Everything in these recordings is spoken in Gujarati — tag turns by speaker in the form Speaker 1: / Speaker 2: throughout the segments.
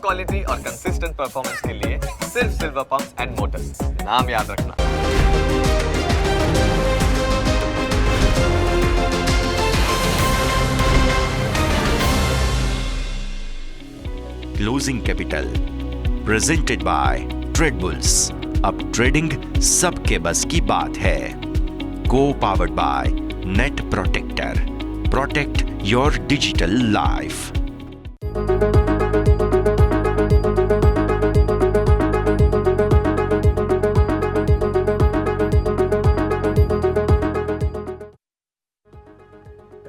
Speaker 1: क्वालिटी और कंसिस्टेंट परफॉर्मेंस के लिए सिर्फ सिल्वर पंप्स एंड मोटर्स, नाम याद रखना।
Speaker 2: Closing capital presented by trade bulls. अब ट्रेडिंग सबके बस की बात है। को powered by net protector. Protect your digital life.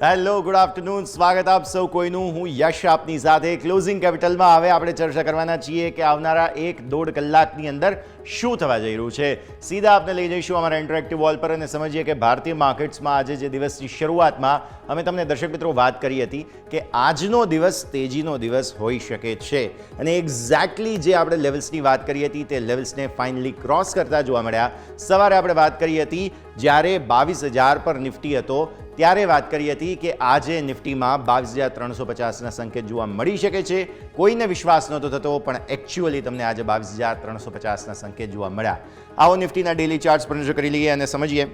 Speaker 3: Hello, good afternoon. સ્વાગત આપ સૌ કોઈનું. હું યશ આપની સાથે. ક્લોઝિંગ કેપિટલમાં હવે આપણે ચર્ચા કરવાના છીએ કે આવનારા 1-1.5 કલાકની અંદર શું થવા જઈ રહ્યું છે. સીધા આપણે લઈ જઈશું અમારા ઇન્ટરેક્ટિવ વોલ પર અને સમજીએ કે ભારતીય માર્કેટ્સમાં આજે જે દિવસની શરૂઆતમાં અમે તમને દર્શક મિત્રો વાત કરી હતી કે આજનો દિવસ તેજીનો દિવસ હોઈ શકે છે અને એક્ઝેક્ટલી જે આપણે લેવલ્સની વાત કરી હતી તે લેવલ્સને ફાઇનલી ક્રોસ કરતા જોવા મળ્યા. સવારે આપણે વાત કરી હતી જ્યારે 22,000 પર નિફ્ટી હતો ત્યારે વાત કરી હતી કે આજે નિફ્ટીમાં 22,350ના સંકેત જોવા મળી શકે છે. કોઈને વિશ્વાસ નહોતો થતો, પણ એકચ્યુઅલી તમને આજે 22,350ના સંકેત જોવા મળ્યા. આવો નિફ્ટીના ડેલી ચાર્ટ્સ પર નજર કરી લઈએ અને સમજીએ.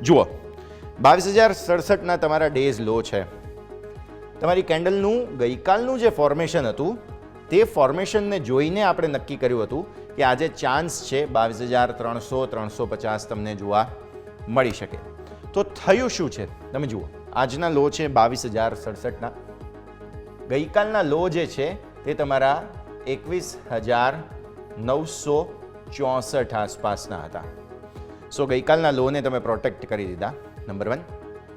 Speaker 3: જુઓ, 22,067ના તમારા ડેઝ લો છે. તમારી કેન્ડલનું ગઈકાલનું જે ફોર્મેશન હતું તે ફોર્મેશનને જોઈને આપણે નક્કી કર્યું હતું કે આજે ચાન્સ છે 22,300-350 તમને જોવા મળી શકે. તો થયું શું છે તમે જુઓ. આજના લો છે 22,067ના. ગઈકાલના લો જે છે તે તમારા 21,964 આસપાસના હતા. સો ગઈકાલના લોને તમે પ્રોટેક્ટ કરી દીધા, નંબર 1.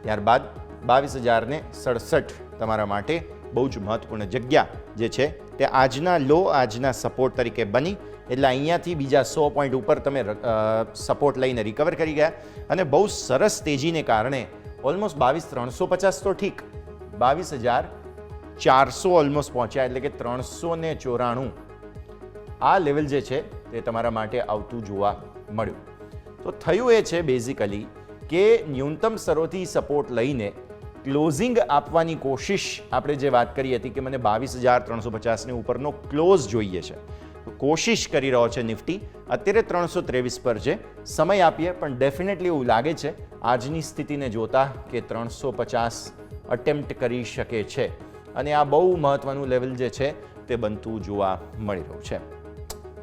Speaker 3: ત્યારબાદ 22,067 તમારા માટે બહુ જ મહત્વપૂર્ણ જગ્યા જે છે તે આજના લો આજના સપોર્ટ તરીકે બની. એટલે અહીંયાથી બીજા 100 પોઈન્ટ ઉપર તમે સપોર્ટ લઈને રિકવર કરી ગયા અને બહુ સરસ તેજીને કારણે ઓલમોસ્ટ 22,350 તો ઠીક, 22,400 ઓલમોસ્ટ પહોંચ્યા, એટલે કે 394 આ લેવલ જે છે તે તમારા માટે આવતું જોવા મળ્યું. તો થયું એ છે બેઝિકલી કે ન્યૂનતમ સ્તરોથી સપોર્ટ લઈને ક્લોઝિંગ આપવાની કોશિશ આપણે જે વાત કરી હતી કે મને 22,350ની ઉપરનો ક્લોઝ જોઈએ છે, કોશિશ કરી રહ્યો છે નિફ્ટી. અત્યારે 323 પર છે. સમય આપીએ પણ ડેફિનેટલી એવું લાગે છે આજની સ્થિતિને જોતા કે 350 અટેમ્પ્ટ કરી શકે છે અને આ બહુ મહત્વનું લેવલ જે છે તે બનતું જોવા મળી રહ્યું છે.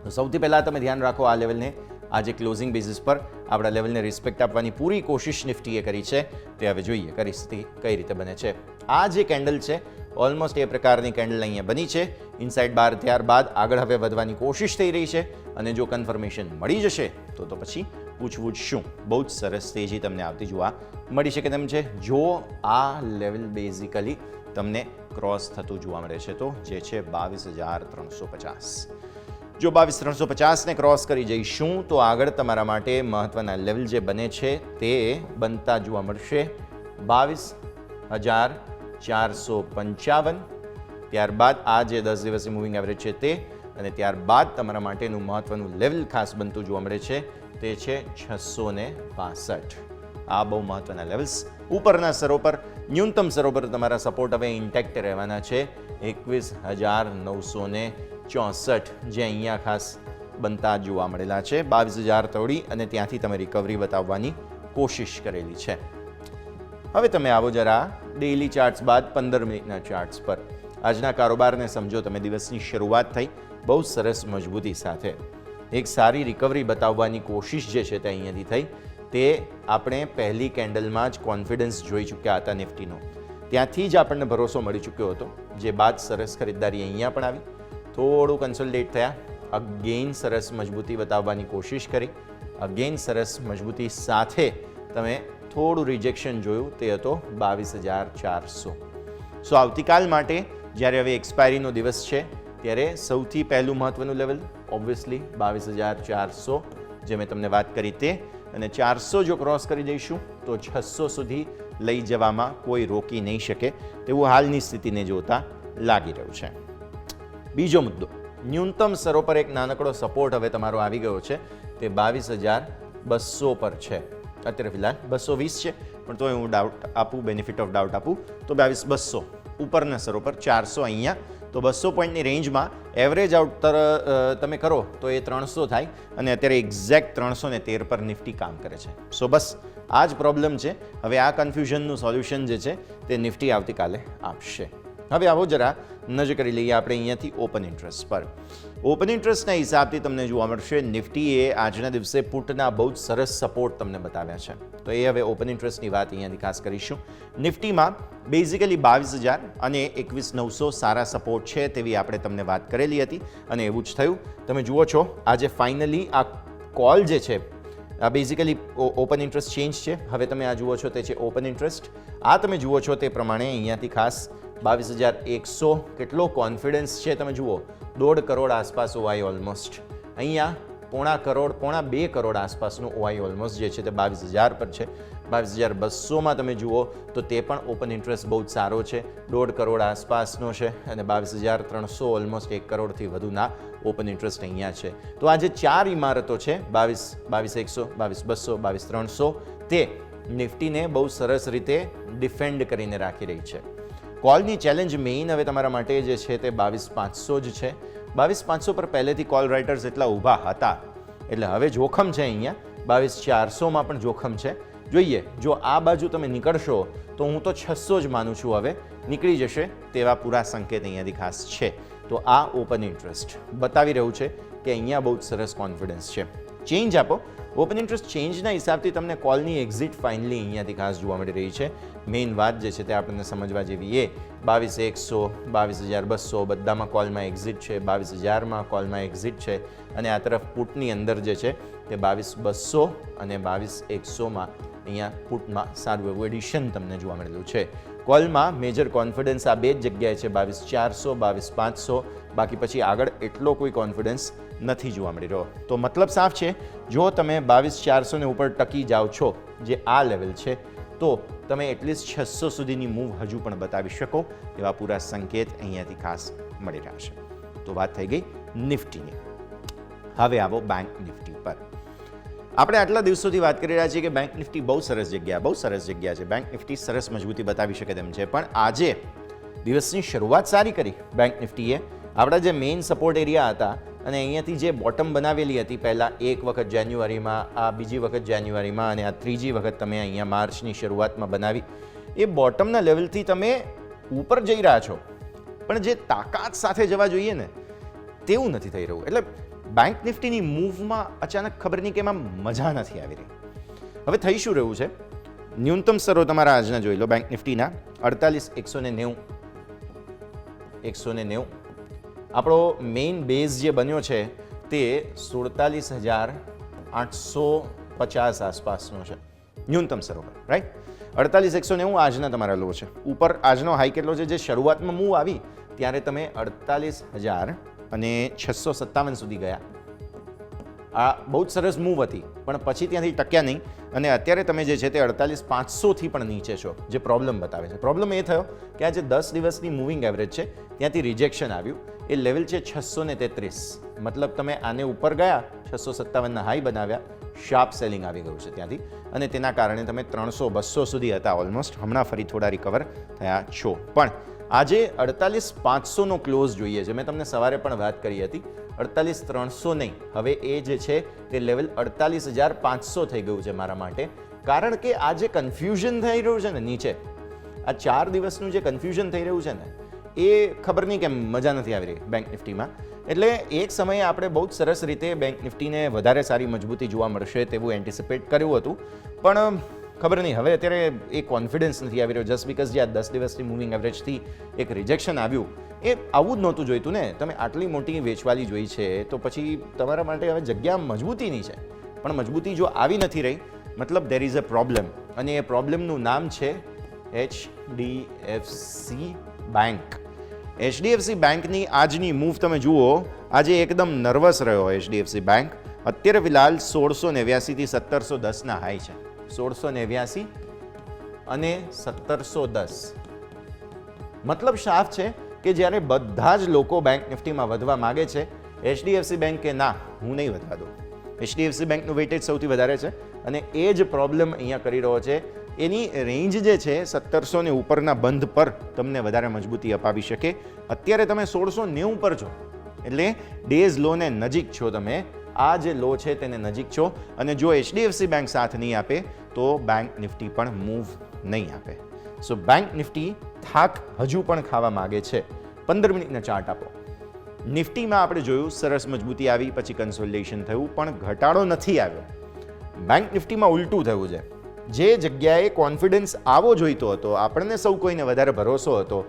Speaker 3: તો સૌથી પહેલાં તમે ધ્યાન રાખો આ લેવલને. આજે ક્લોઝિંગ બેઝિસ પર આપણા લેવલને રિસ્પેક્ટ આપવાની પૂરી કોશિશ નિફ્ટીએ કરી છે. તે હવે જોઈએ પરિસ્થિતિ કઈ રીતે બને છે. આ જે કેન્ડલ છે ઓલમોસ્ટ એ પ્રકારની કેન્ડલ અહીંયા બની છે. ઇનસાઇડ બાર ત્યારબાદ આગળ હવે વધવાની કોશિશ થઈ રહી છે અને જો કન્ફર્મેશન મળી જશે તો પછી પૂછવું જ શું, બહુ જ સરસ તેજી તમને આવતી જોવા મળી શકે તેમ છે. જો આ લેવલ બેઝિકલી તમને ક્રોસ થતું જોવા મળે છે તો જે છે 22,350. જો 22,350ને ક્રોસ કરી જઈશું તો આગળ તમારા માટે મહત્વના લેવલ જે બને છે તે બનતા જોવા મળશે 22,455. ત્યારબાદ આ જે 10 દિવસની મૂવિંગ એવરેજ છે તે, અને ત્યારબાદ તમારા માટેનું મહત્વનું લેવલ ખાસ બનતું જોવા મળે છે તે છે 662. આ બહુ મહત્વના લેવલ્સ. ઉપરના સ્તરો પર ન્યૂનતમ સ્તરો પર તમારા સપોર્ટ હવે ઇન્ટેક્ટ રહેવાના છે 21,964 જે અહીંયા ખાસ બનતા જોવા મળેલા છે. 22,000 તોડી અને ત્યાંથી તમે રિકવરી બતાવવાની કોશિશ કરેલી છે. હવે તમે આવો જરા ડેઇલી ચાર્ટ્સ બાદ 15 મિનિટના ચાર્ટ્સ પર. આજના કારોબારને સમજો તમે. દિવસની શરૂઆત થઈ બહુ સરસ મજબૂતી સાથે. એક સારી રિકવરી બતાવવાની કોશિશ જે છે તે અહીંયાથી થઈ. તે આપણે પહેલી કેન્ડલમાં જ કોન્ફિડન્સ જોઈ ચૂક્યા હતા નિફ્ટીનો. ત્યાંથી જ આપણને ભરોસો મળી ચૂક્યો હતો, જે બાદ સરસ ખરીદદારી અહીંયા પણ આવી. થોડું કન્સોલિડેટ થયા, અગેન સરસ મજબૂતી બતાવવાની કોશિશ કરી, અગેન સરસ મજબૂતી સાથે તમે થોડું રિજેક્શન જોયું, તે હતો 22,400. સો આવતીકાલ માટે જ્યારે હવે એક્સપાયરીનો દિવસ છે ત્યારે સૌથી પહેલું મહત્વનું લેવલ ઓબ્વિયસલી 22,400 જે મેં તમને વાત કરી તે, અને 400 જો ક્રોસ કરી દઈશું તો 600 સુધી લઈ જવામાં કોઈ રોકી નહીં શકે તેવું હાલની સ્થિતિને જોતા લાગી રહ્યું છે. બીજો મુદ્દો, ન્યૂનતમ સ્તરો પર એક નાનકડો સપોર્ટ હવે તમારો આવી ગયો છે, તે 22,200 પર છે. અત્યારે ફિલહાલ 220 છે, પણ તોય હું ડાઉટ આપું, બેનિફિટ ઓફ ડાઉટ આપું તો 22,200 ઉપરના સ્તરો પર 400 અહીંયા તો 200 પોઈન્ટની રેન્જમાં એવરેજ આઉટ તમે કરો તો એ 300 થાય અને અત્યારે એક્ઝેક્ટ 313 પર નિફ્ટી કામ કરે છે. સો બસ આ જ પ્રોબ્લેમ છે. હવે આ કન્ફ્યુઝનનું સોલ્યુશન જે છે તે નિફ્ટી આવતીકાલે આપશે. હવે આવો જરા નજર કરી લઈએ આપણે અહીંયાથી ઓપન ઇન્ટરેસ્ટ પર. ઓપન ઇન્ટરેસ્ટના હિસાબથી તમને જોવા મળશે નિફ્ટીએ આજના દિવસે પુટના બહુ જ સરસ સપોર્ટ તમને બતાવ્યા છે. તો એ હવે ઓપન ઇન્ટરેસ્ટની વાત અહીંયાથી ખાસ કરીશું. નિફ્ટીમાં બેઝિકલી 22,000 અને 21,900 સારા સપોર્ટ છે તેવી આપણે તમને વાત કરેલી હતી અને એવું જ થયું. તમે જુઓ છો આજે ફાઇનલી આ કોલ જે છે આ બેઝિકલી ઓપન ઇન્ટરેસ્ટ ચેન્જ છે. હવે તમે આ જુઓ છો તે છે ઓપન ઇન્ટરેસ્ટ. આ તમે જુઓ છો તે પ્રમાણે અહીંયાથી ખાસ 22,100 કેટલો કોન્ફિડન્સ છે તમે જુઓ. 1.5 કરોડ આસપાસ ઓઆઈ ઓલમોસ્ટ. અહીંયા 2 કરોડ આસપાસનું ઓઆઈ ઓલમોસ્ટ જે છે તે 22,000 પર છે. 22,200માં તમે જુઓ તો તે પણ ઓપન ઇન્ટરેસ્ટ બહુ જ સારો છે. 1.5 કરોડ આસપાસનો છે અને 22,300 ઓલમોસ્ટ 1 કરોડથી વધુના ઓપન ઇન્ટરેસ્ટ અહીંયા છે. તો આ જે 4 ઇમારતો છે 22,100, 22,200, 22,300 તે નિફ્ટીને બહુ સરસ રીતે ડિફેન્ડ કરીને રાખી રહી છે. કોલની ચેલેન્જ મેઇન હવે તમારા માટે જે છે તે 22,500 જ છે. 22,500 પર પહેલેથી કોલ રાઇટર્સ એટલા ઊભા હતા એટલે હવે જોખમ છે અહીંયા. 22,400માં પણ જોખમ છે. જોઈએ જો આ બાજુ તમે નીકળશો તો હું તો 600 જ માનું છું હવે નીકળી જશે તેવા પૂરા સંકેત અહીંયાથી ખાસ છે. તો આ ઓપન ઇન્ટરેસ્ટ બતાવી રહ્યું છે કે અહીંયા બહુ જ સરસ કોન્ફિડન્સ છે. ચેન્જ આપો. ઓપન ઇન્ટરેસ્ટ ચેન્જના હિસાબથી તમને કોલની એક્ઝિટ ફાઇનલી અહીંયાથી ખાસ જોવા મળી રહી છે. મેઇન વાત જે છે તે આપણને સમજવા જેવી એ 22,100, 22,200 બધામાં કોલમાં એક્ઝિટ છે. 22,000માં કોલમાં એક્ઝિટ છે અને આ તરફ પુટની અંદર જે છે તે 22,200 અને 22,100માં અહીંયા પુટમાં સારું એવું એડિશન તમને જોવા મળેલું છે. કોલમાં મેજર કોન્ફિડન્સ આ બે જ જગ્યાએ છે 22,400, 22,500. બાકી પછી આગળ એટલો કોઈ કોન્ફિડન્સ નથી જોવા મળી રહ્યો. તો મતલબ સાફ છે જો તમે 22,400 ને ઉપર ટકી જાઓ છો જે આ લેવલ છે તો તમે એટલીસ્ટ 600 સુધીની મૂવ હજુ પણ બતાવી શકો એવા પૂરા સંકેત અહીંયાથી ખાસ મળી રહ્યા છે. તો વાત થઈ ગઈ નિફ્ટીની. હવે આવો બેંક નિફ્ટી પર. આપણે આટલા દિવસોથી વાત કરી રહ્યા છીએ કે બેંક નિફ્ટી બહુ સરસ જગ્યા છે. બેંક નિફ્ટી સરસ મજબૂતી બતાવી શકે તેમ છે. પણ આજે દિવસની શરૂઆત સારી કરી બેંક નિફ્ટીએ. આપણા જે મેઇન સપોર્ટ એરિયા હતા અને અહીંયાથી જે બોટમ બનાવેલી હતી પહેલાં એક વખત જાન્યુઆરીમાં, આ બીજી વખત જાન્યુઆરીમાં અને આ ત્રીજી વખત તમે અહીંયા માર્ચની શરૂઆતમાં બનાવી, એ બોટમના લેવલથી તમે ઉપર જઈ રહ્યા છો પણ જે તાકાત સાથે જવા જોઈએ ને તેવું નથી થઈ રહ્યું. એટલે બેંક નિફ્ટીની મૂવમાં અચાનક ખબર નહીં કે એમાં મજા નથી આવી રહી. હવે થઈ શું રહ્યું છે? ન્યૂનતમ સ્તરો તમારા આજના જોઈ લો. બેંક નિફ્ટીના 48,190, 190. આપણો મેઇન બેઝ જે બન્યો છે તે 47,850 આસપાસનો છે ન્યૂનતમ સ્તરો પર, રાઈટ. 48,190 આજના તમારા લો છે. ઉપર આજનો હાઈ કેટલો છે? જે શરૂઆતમાં મૂવ આવી ત્યારે તમે 48,657 સુધી ગયા. આ બહુ જ સરસ મૂવ હતી પણ પછી ત્યાંથી ટક્યા નહીં અને અત્યારે તમે જે છે તે 48,500થી પણ નીચે છો, જે પ્રોબ્લેમ બતાવે છે. પ્રોબ્લેમ એ થયો કે આ જે 10 દિવસની મૂવિંગ એવરેજ છે ત્યાંથી રિજેક્શન આવ્યું. એ લેવલ છે 633. મતલબ તમે આને ઉપર ગયા, 657ના હાઈ બનાવ્યા, શાર્પ સેલિંગ આવી ગયું છે ત્યાંથી અને તેના કારણે તમે 300-200 સુધી હતા ઓલમોસ્ટ. હમણાં ફરી થોડા રિકવર થયા છો. પણ આજે 48,500નો ક્લોઝ જોઈએ છે. મેં તમને સવારે પણ વાત કરી હતી 48,300 નહીં, હવે એ જે છે તે લેવલ 48,500 થઈ ગયું છે મારા માટે. કારણ કે આ જે કન્ફ્યુઝન થઈ રહ્યું છે ને નીચે, આ 4 દિવસનું જે કન્ફ્યુઝન થઈ રહ્યું છે ને એ ખબર નહીં કેમ મજા નથી આવી રહી બેંક નિફ્ટીમાં. એટલે એક સમયે આપણે બહુ જ સરસ રીતે બેંક નિફ્ટીને વધારે સારી મજબૂતી જોવા મળશે તેવું એન્ટિસિપેટ કર્યું હતું પણ ખબર નહીં હવે અત્યારે એ કોન્ફિડન્સ નથી આવી રહ્યો. જસ્ટ બિકોઝ જે આ 10 દિવસની મૂવિંગ એવરેજથી એક રિજેક્શન આવ્યું એ આવું જ નહોતું જોઈતું ને. તમે આટલી મોટી વેચવાલી જોઈ છે તો પછી તમારા માટે હવે જગ્યા મજબૂતીની છે પણ મજબૂતી જો આવી નથી રહી મતલબ દેર ઇઝ અ પ્રોબ્લેમ અને એ પ્રોબ્લેમનું નામ છે HDFC બેંક. HDFC બેંકની આજની મૂવ તમે જુઓ, આજે એકદમ નર્વસ રહ્યો HDFC બેંક. અત્યારે ફિલહાલ 1689થી 1710ના હાઈ છે. 1689 અને 1710. મતલબ સાફ છે કે જ્યારે બધા જ લોકો બેંક નિફ્ટીમાં વધવા માગે છે, HDFC બેંક કે ના હું નહીં વધવા દઉં. HDFC બેંકનું વેઇટેજ સૌથી વધારે છે અને એ જ પ્રોબ્લેમ અહીંયા કરી રહ્યો છે એની રેન્જ જે છે 1700 ને ઉપરના બંધ પર તમને વધારે મજબૂતી અપાવી શકે. અત્યારે તમે 1690 પર છો એટલે ડેઝ લોને નજીક છો તમે. આ જે લો છે તેને નજીક છો અને જો HDFC બેંક સાથ નહીં આપે તો બેંક નિફ્ટી પણ મૂવ નહીં આપે. સો બેંક નિફ્ટી થાક હજુ પણ ખાવા માગે છે. 15 મિનિટના ચાર્ટ આપો. નિફ્ટીમાં આપણે જોયું સરસ મજબૂતી આવી, પછી કન્સોલિડેશન થયું, પણ ઘટાડો નથી આવ્યો. બેંક નિફ્ટીમાં ઉલટું થયું છે. જે જગ્યાએ કોન્ફિડન્સ આવો જોઈતો હતો, આપણને સૌ કોઈને વધારે ભરોસો હતો,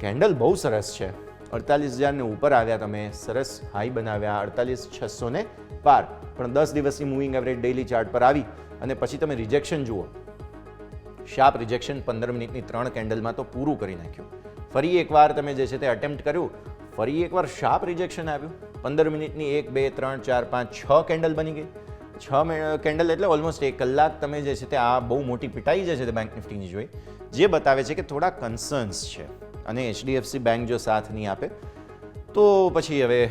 Speaker 3: કેન્ડલ બહુ સરસ છે, 48,000 ઉપર આવ્યા, તમે સરસ હાઈ બનાવ્યા, 48,600 ને પાર, પણ 10 દિવસની મૂવિંગ એવરેજ ડેઇલી ચાર્ટ પર આવી અને પછી તમે રિજેક્શન જુઓ, શાર્પ રિજેક્શન 15 મિનિટની 3 કેન્ડલમાં તો પૂરું કરી નાખ્યું. ફરી એકવાર તમે જે છે તે અટેમ્પ્ટ કર્યું, ફરી એકવાર શાર્પ રિજેક્શન આવ્યું. 15 મિનિટની 1, 2, 3, 4, 5, 6 કેન્ડલ બની ગઈ. 6 કેન્ડલ એટલે ઓલમોસ્ટ 1 કલાક તમે જે છે તે આ બહુ મોટી પિટાઈ જે છે તે બેંક નિફ્ટીની જોઈ, જે બતાવે છે કે થોડા કન્સર્ન્સ છે અને HDFC બેંક જો સાથ નહીં આપે તો પછી હવે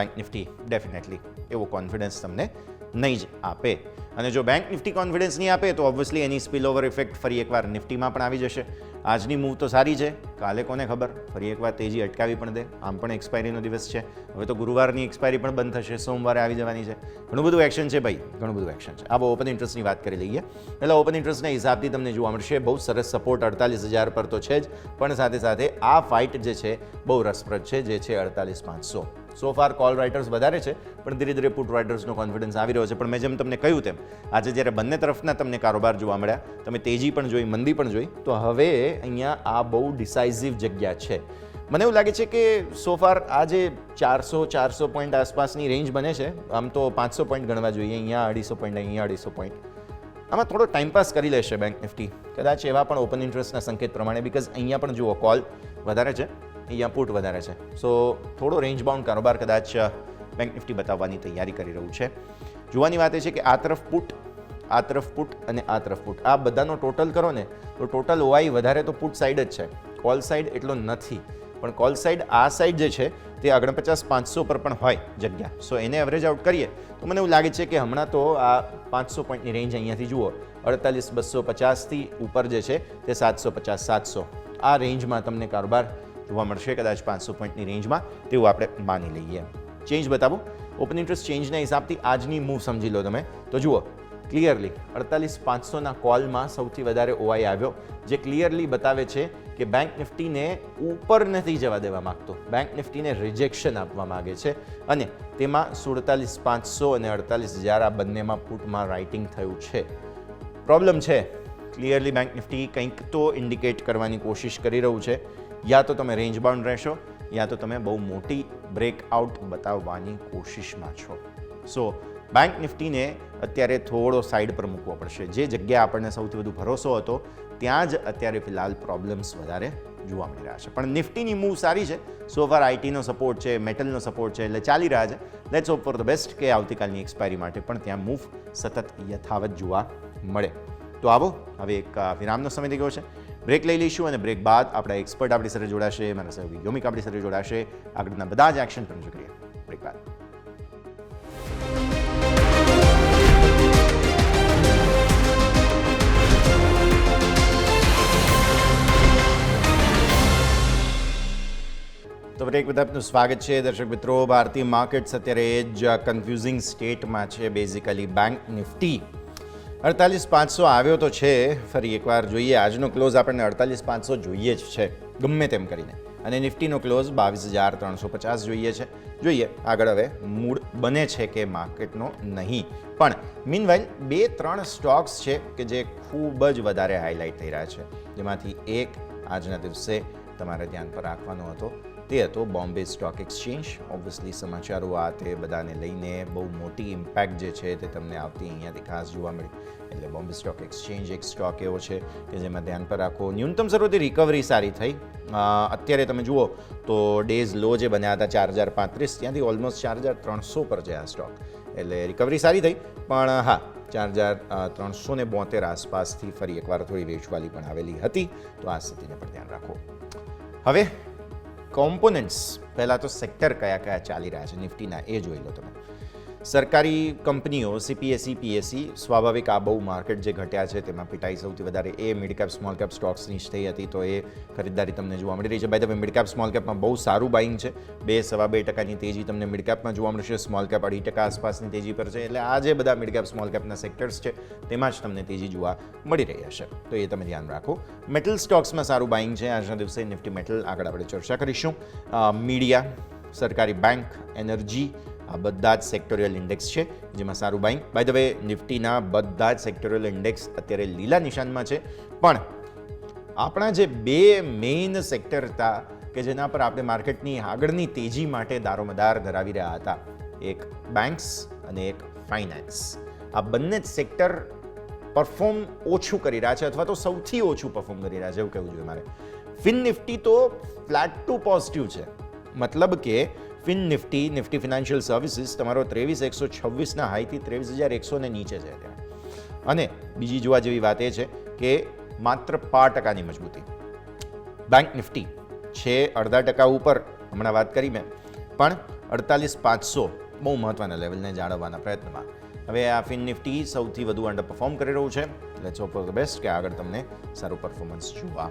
Speaker 3: બેંક નિફ્ટી ડેફિનેટલી એવો કોન્ફિડન્સ તમને નહીં જ આપે. અને જો બેંક નિફ્ટી કોન્ફિડન્સ નહીં આપે તો ઓબ્વિયસલી એની સ્પિલ ઓવર ઇફેક્ટ ફરી એકવાર નિફ્ટીમાં પણ આવી જશે. આજની મૂવ તો સારી છે, કાલે કોને ખબર ફરી એકવાર તેજી અટકાવી પણ દે. આમ પણ એક્સપાયરીનો દિવસ છે, હવે તો ગુરુવારની એક્સપાયરી પણ બંધ થશે, સોમવારે આવી જવાની છે. ઘણું બધું એક્શન છે ભાઈ, ઘણું બધું એક્શન છે. આ ઓપન ઇન્ટરેસ્ટની વાત કરી લઈએ. એટલે ઓપન ઇન્ટરેસ્ટના હિસાબથી તમને જોવા મળશે બહુ સરસ સપોર્ટ 48,000 પર તો છે જ, પણ સાથે સાથે આ ફાઇટ જે છે બહુ રસપ્રદ છે, જે છે 48,500. સો ફાર કોલ રાઇટર્સ વધારે છે, પણ ધીરે ધીરે પુટ રાઇટર્સનો કોન્ફિડન્સ આવી રહ્યો છે. પણ મેં જેમ તમને કહ્યું તેમ આજે જ્યારે બંને તરફના તમને કારોબાર જોવા મળ્યા, તમે તેજી પણ જોઈ, મંદી પણ જોઈ, તો હવે અહીંયા આ બહુ ડિસાઇઝિવ જગ્યા છે. મને એવું લાગે છે કે સો ફાર આ જે 400 પોઈન્ટ આસપાસની રેન્જ બને છે, આમ તો 500 પોઈન્ટ ગણવા જોઈએ, અહીંયા 250 પોઈન્ટ, અહીંયા 250 પોઈન્ટ, આમાં થોડો ટાઈમપાસ કરી લેશે બેંક નિફ્ટી કદાચ, એવા પણ ઓપન ઇન્ટરેસ્ટના સંકેત પ્રમાણે. બિકોઝ અહીંયા પણ જુઓ કોલ વધારે છે, અહીંયા પુટ વધારે છે. સો થોડો રેન્જ બાઉન્ડ કારોબાર કદાચ બેંક નિફ્ટી બતાવવાની તૈયારી કરી રહ્યું છે. જોવાની વાત એ છે કે આ તરફ પુટ, આ તરફ પુટ અને આ તરફ પુટ, આ બધાનો ટોટલ કરો ને તો ટોટલ OI વધારે તો પુટ સાઈડ જ છે, કોલ સાઈડ એટલો નથી. પણ કોલ સાઈડ આ સાઈડ જે છે તે 49,500 પર પણ હોય જગ્યા. સો એને એવરેજ આઉટ કરીએ તો મને એવું લાગે છે કે હમણાં તો આ 500 પોઈન્ટની રેન્જ અહીંયાથી જુઓ, 48,250થી ઉપર જે છે તે 750-700 આ રેન્જમાં તમને કારોબાર જોવા મળશે, કદાચ 500 પોઈન્ટની રેન્જમાં, તેવું આપણે માની લઈએ. ચેન્જ બતાવો. ઓપન ઇન્ટરેસ્ટ ચેન્જના હિસાબથી આજની મૂવ સમજી લો તમે તો જુઓ ક્લિયરલી 48,500ના કોલમાં સૌથી વધારે OI આવ્યો, જે ક્લિયરલી બતાવે છે કે બેંક નિફ્ટીને ઉપર નથી જવા દેવા માગતો, બેંક નિફ્ટીને રિજેક્શન આપવા માગે છે. અને તેમાં 47,500 અને 48,000 આ બંનેમાં પુટમાં રાઇટિંગ થયું છે. પ્રોબ્લેમ છે, ક્લિયરલી બેંક નિફ્ટી કંઈક તો ઇન્ડિકેટ કરવાની કોશિશ કરી રહ્યું છે. યા તો તમે રેન્જ બાઉન્ડ રહેશો, યા તો તમે બહુ મોટી બ્રેકઆઉટ બતાવવાની કોશિશમાં છો. સો બેંક નિફ્ટીને અત્યારે થોડો સાઈડ પર મૂકવો પડશે. જે જગ્યા આપણને સૌથી વધુ ભરોસો હતો ત્યાં જ અત્યારે ફિલહાલ પ્રોબ્લેમ્સ વધારે જોવા મળી રહ્યા છે. પણ નિફ્ટીની મૂવ સારી છે. સો ફાર આઈટીનો સપોર્ટ છે, મેટલનો સપોર્ટ છે, એટલે ચાલી રહ્યા છે. Let's hope for the best કે આવતીકાલની એક્સપાયરી માટે પણ ત્યાં મૂવ સતત યથાવત જોવા મળે. તો આવો હવે એક વિરામનો સમય થઈ ગયો છે, બ્રેક લઈ લઈશું અને બ્રેક બાદ આપણા એક્સપર્ટ આપણી સાથે જોડાશે, મારા સહયોગી યોમિક આપણી સાથે જોડાશે. આગળના બધા જ એક્શન પણ કરીએ બ્રેક બાદ. તો બ્રેક બાદ આપનું સ્વાગત છે દર્શક મિત્રો. ભારતીય માર્કેટ્સ અત્યારે જ કન્ફ્યુઝિંગ સ્ટેટમાં છે. બેઝિકલી બેંક નિફ્ટી 48,500 આવ્યો તો છે, ફરી એકવાર જોઈએ આજનો ક્લોઝ આપણને 48,500 જોઈએ જ છે ગમે તેમ કરીને, અને નિફ્ટીનો ક્લોઝ 22,350 જોઈએ છે. જોઈએ આગળ હવે મૂડ બને છે કે માર્કેટનો નહીં. પણ મીનવાઇલ 2-3 સ્ટોક્સ છે કે જે ખૂબ જ વધારે હાઇલાઇટ થઈ રહ્યા છે, જેમાંથી એક આજના દિવસે તમારે ધ્યાન પર રાખવાનો હતો, તે હતો બોમ્બે સ્ટોક એક્સચેન્જ. ઓબ્વિયસલી સમાચારો આ તે બધાને લઈને બહુ મોટી ઇમ્પેક્ટ જે છે તે તમને આવતી અહીંયાથી ખાસ જોવા મળી. એટલે બોમ્બે સ્ટોક એક્સચેન્જ એક સ્ટોક એવો છે કે જેમાં ધ્યાન પર રાખો. ન્યૂનતમ શરૂઆતી રિકવરી સારી થઈ. અત્યારે તમે જુઓ તો ડેઝ લો જે બન્યા હતા 4,035, ત્યાંથી ઓલમોસ્ટ 4,300 પર છે આ સ્ટોક, એટલે રિકવરી સારી થઈ. પણ હા, 4,372 આસપાસથી ફરી એકવાર થોડી વેચવાલી પણ આવેલી હતી, તો આ સ્થિતિને પણ ધ્યાન રાખો. હવે કોમ્પોનન્ટ્સ, પહેલાં તો સેક્ટર કયા કયા ચાલી રહ્યા છે નિફ્ટીના એ જોઈ લો તમે. સરકારી કંપનીઓ CPSE, PSE સ્વાભાવિક આ બહુ માર્કેટ જે ઘટ્યા છે તેમાં પીટાઈ સૌથી વધારે એ મિડ કેપ સ્મોલ કેપ સ્ટોક્સની જ થઈ હતી, તો એ ખરીદદારી તમને જોવા મળી રહી છે. By the way mid cap small કેપમાં બહુ સારું બાઇંગ છે, 2-2.5% તેજી તમને મિડ કેપમાં જોવા મળશે, સ્મોલ કેપ 2% આસપાસની તેજી પર છે. એટલે આ જે બધા મિડ કેપ સ્મોલ કેપના સેક્ટર્સ છે તેમાં જ તમને તેજી જોવા મળી રહી હશે, તો એ તમે ધ્યાન રાખો. મેટલ સ્ટોક્સમાં સારું બાઇંગ છે આજના દિવસે. નિફ્ટી મેટલ આગળ આપણે ચર્ચા કરીશું. મીડિયા, સરકારી બેંક, એનર્જી, આ બધા જ સેક્ટોરિયલ ઇન્ડેક્સ છે જેમાં સારું બાઇંગ. બાય ધ વે નિફ્ટીના બધા જ સેક્ટોરિયલ ઇન્ડેક્સ અત્યારે લીલા નિશાનમાં છે, પણ આપણા જે બે મેઇન સેક્ટર હતા કે જેના પર આપણે માર્કેટની આગળની તેજી માટે દારોમદાર ધરાવી રહ્યા હતા, એક બેંક્સ અને એક ફાઇનાન્સ, આ બંને જ સેક્ટર પરફોર્મ ઓછું કરી રહ્યા છે અથવા તો સૌથી ઓછું પરફોર્મ કરી રહ્યા છે એવું કહેવું જોઈએ મારે. ફિન નિફ્ટી તો ફ્લેટ ટુ પોઝિટિવ છે, મતલબ કે Fin Nifty, Nifty financial services તમારો 23,126ના હાઈથી 23,100 ને નીચે છે અત્યારે. અને બીજી જોવા જેવી વાત એ છે કે માત્ર 5%ની મજબૂતી. બેંક નિફ્ટી છે 0.5% ઉપર, હમણાં વાત કરી મેં, પણ 48,500 બહુ મહત્ત્વના લેવલને જાળવવાના પ્રયત્નમાં. હવે આ ફિન નિફ્ટી સૌથી વધુ અંડર પરફોર્મ કરી રહ્યું છે. Let's hope for the best કે આગળ તમને સારું પરફોર્મન્સ જોવા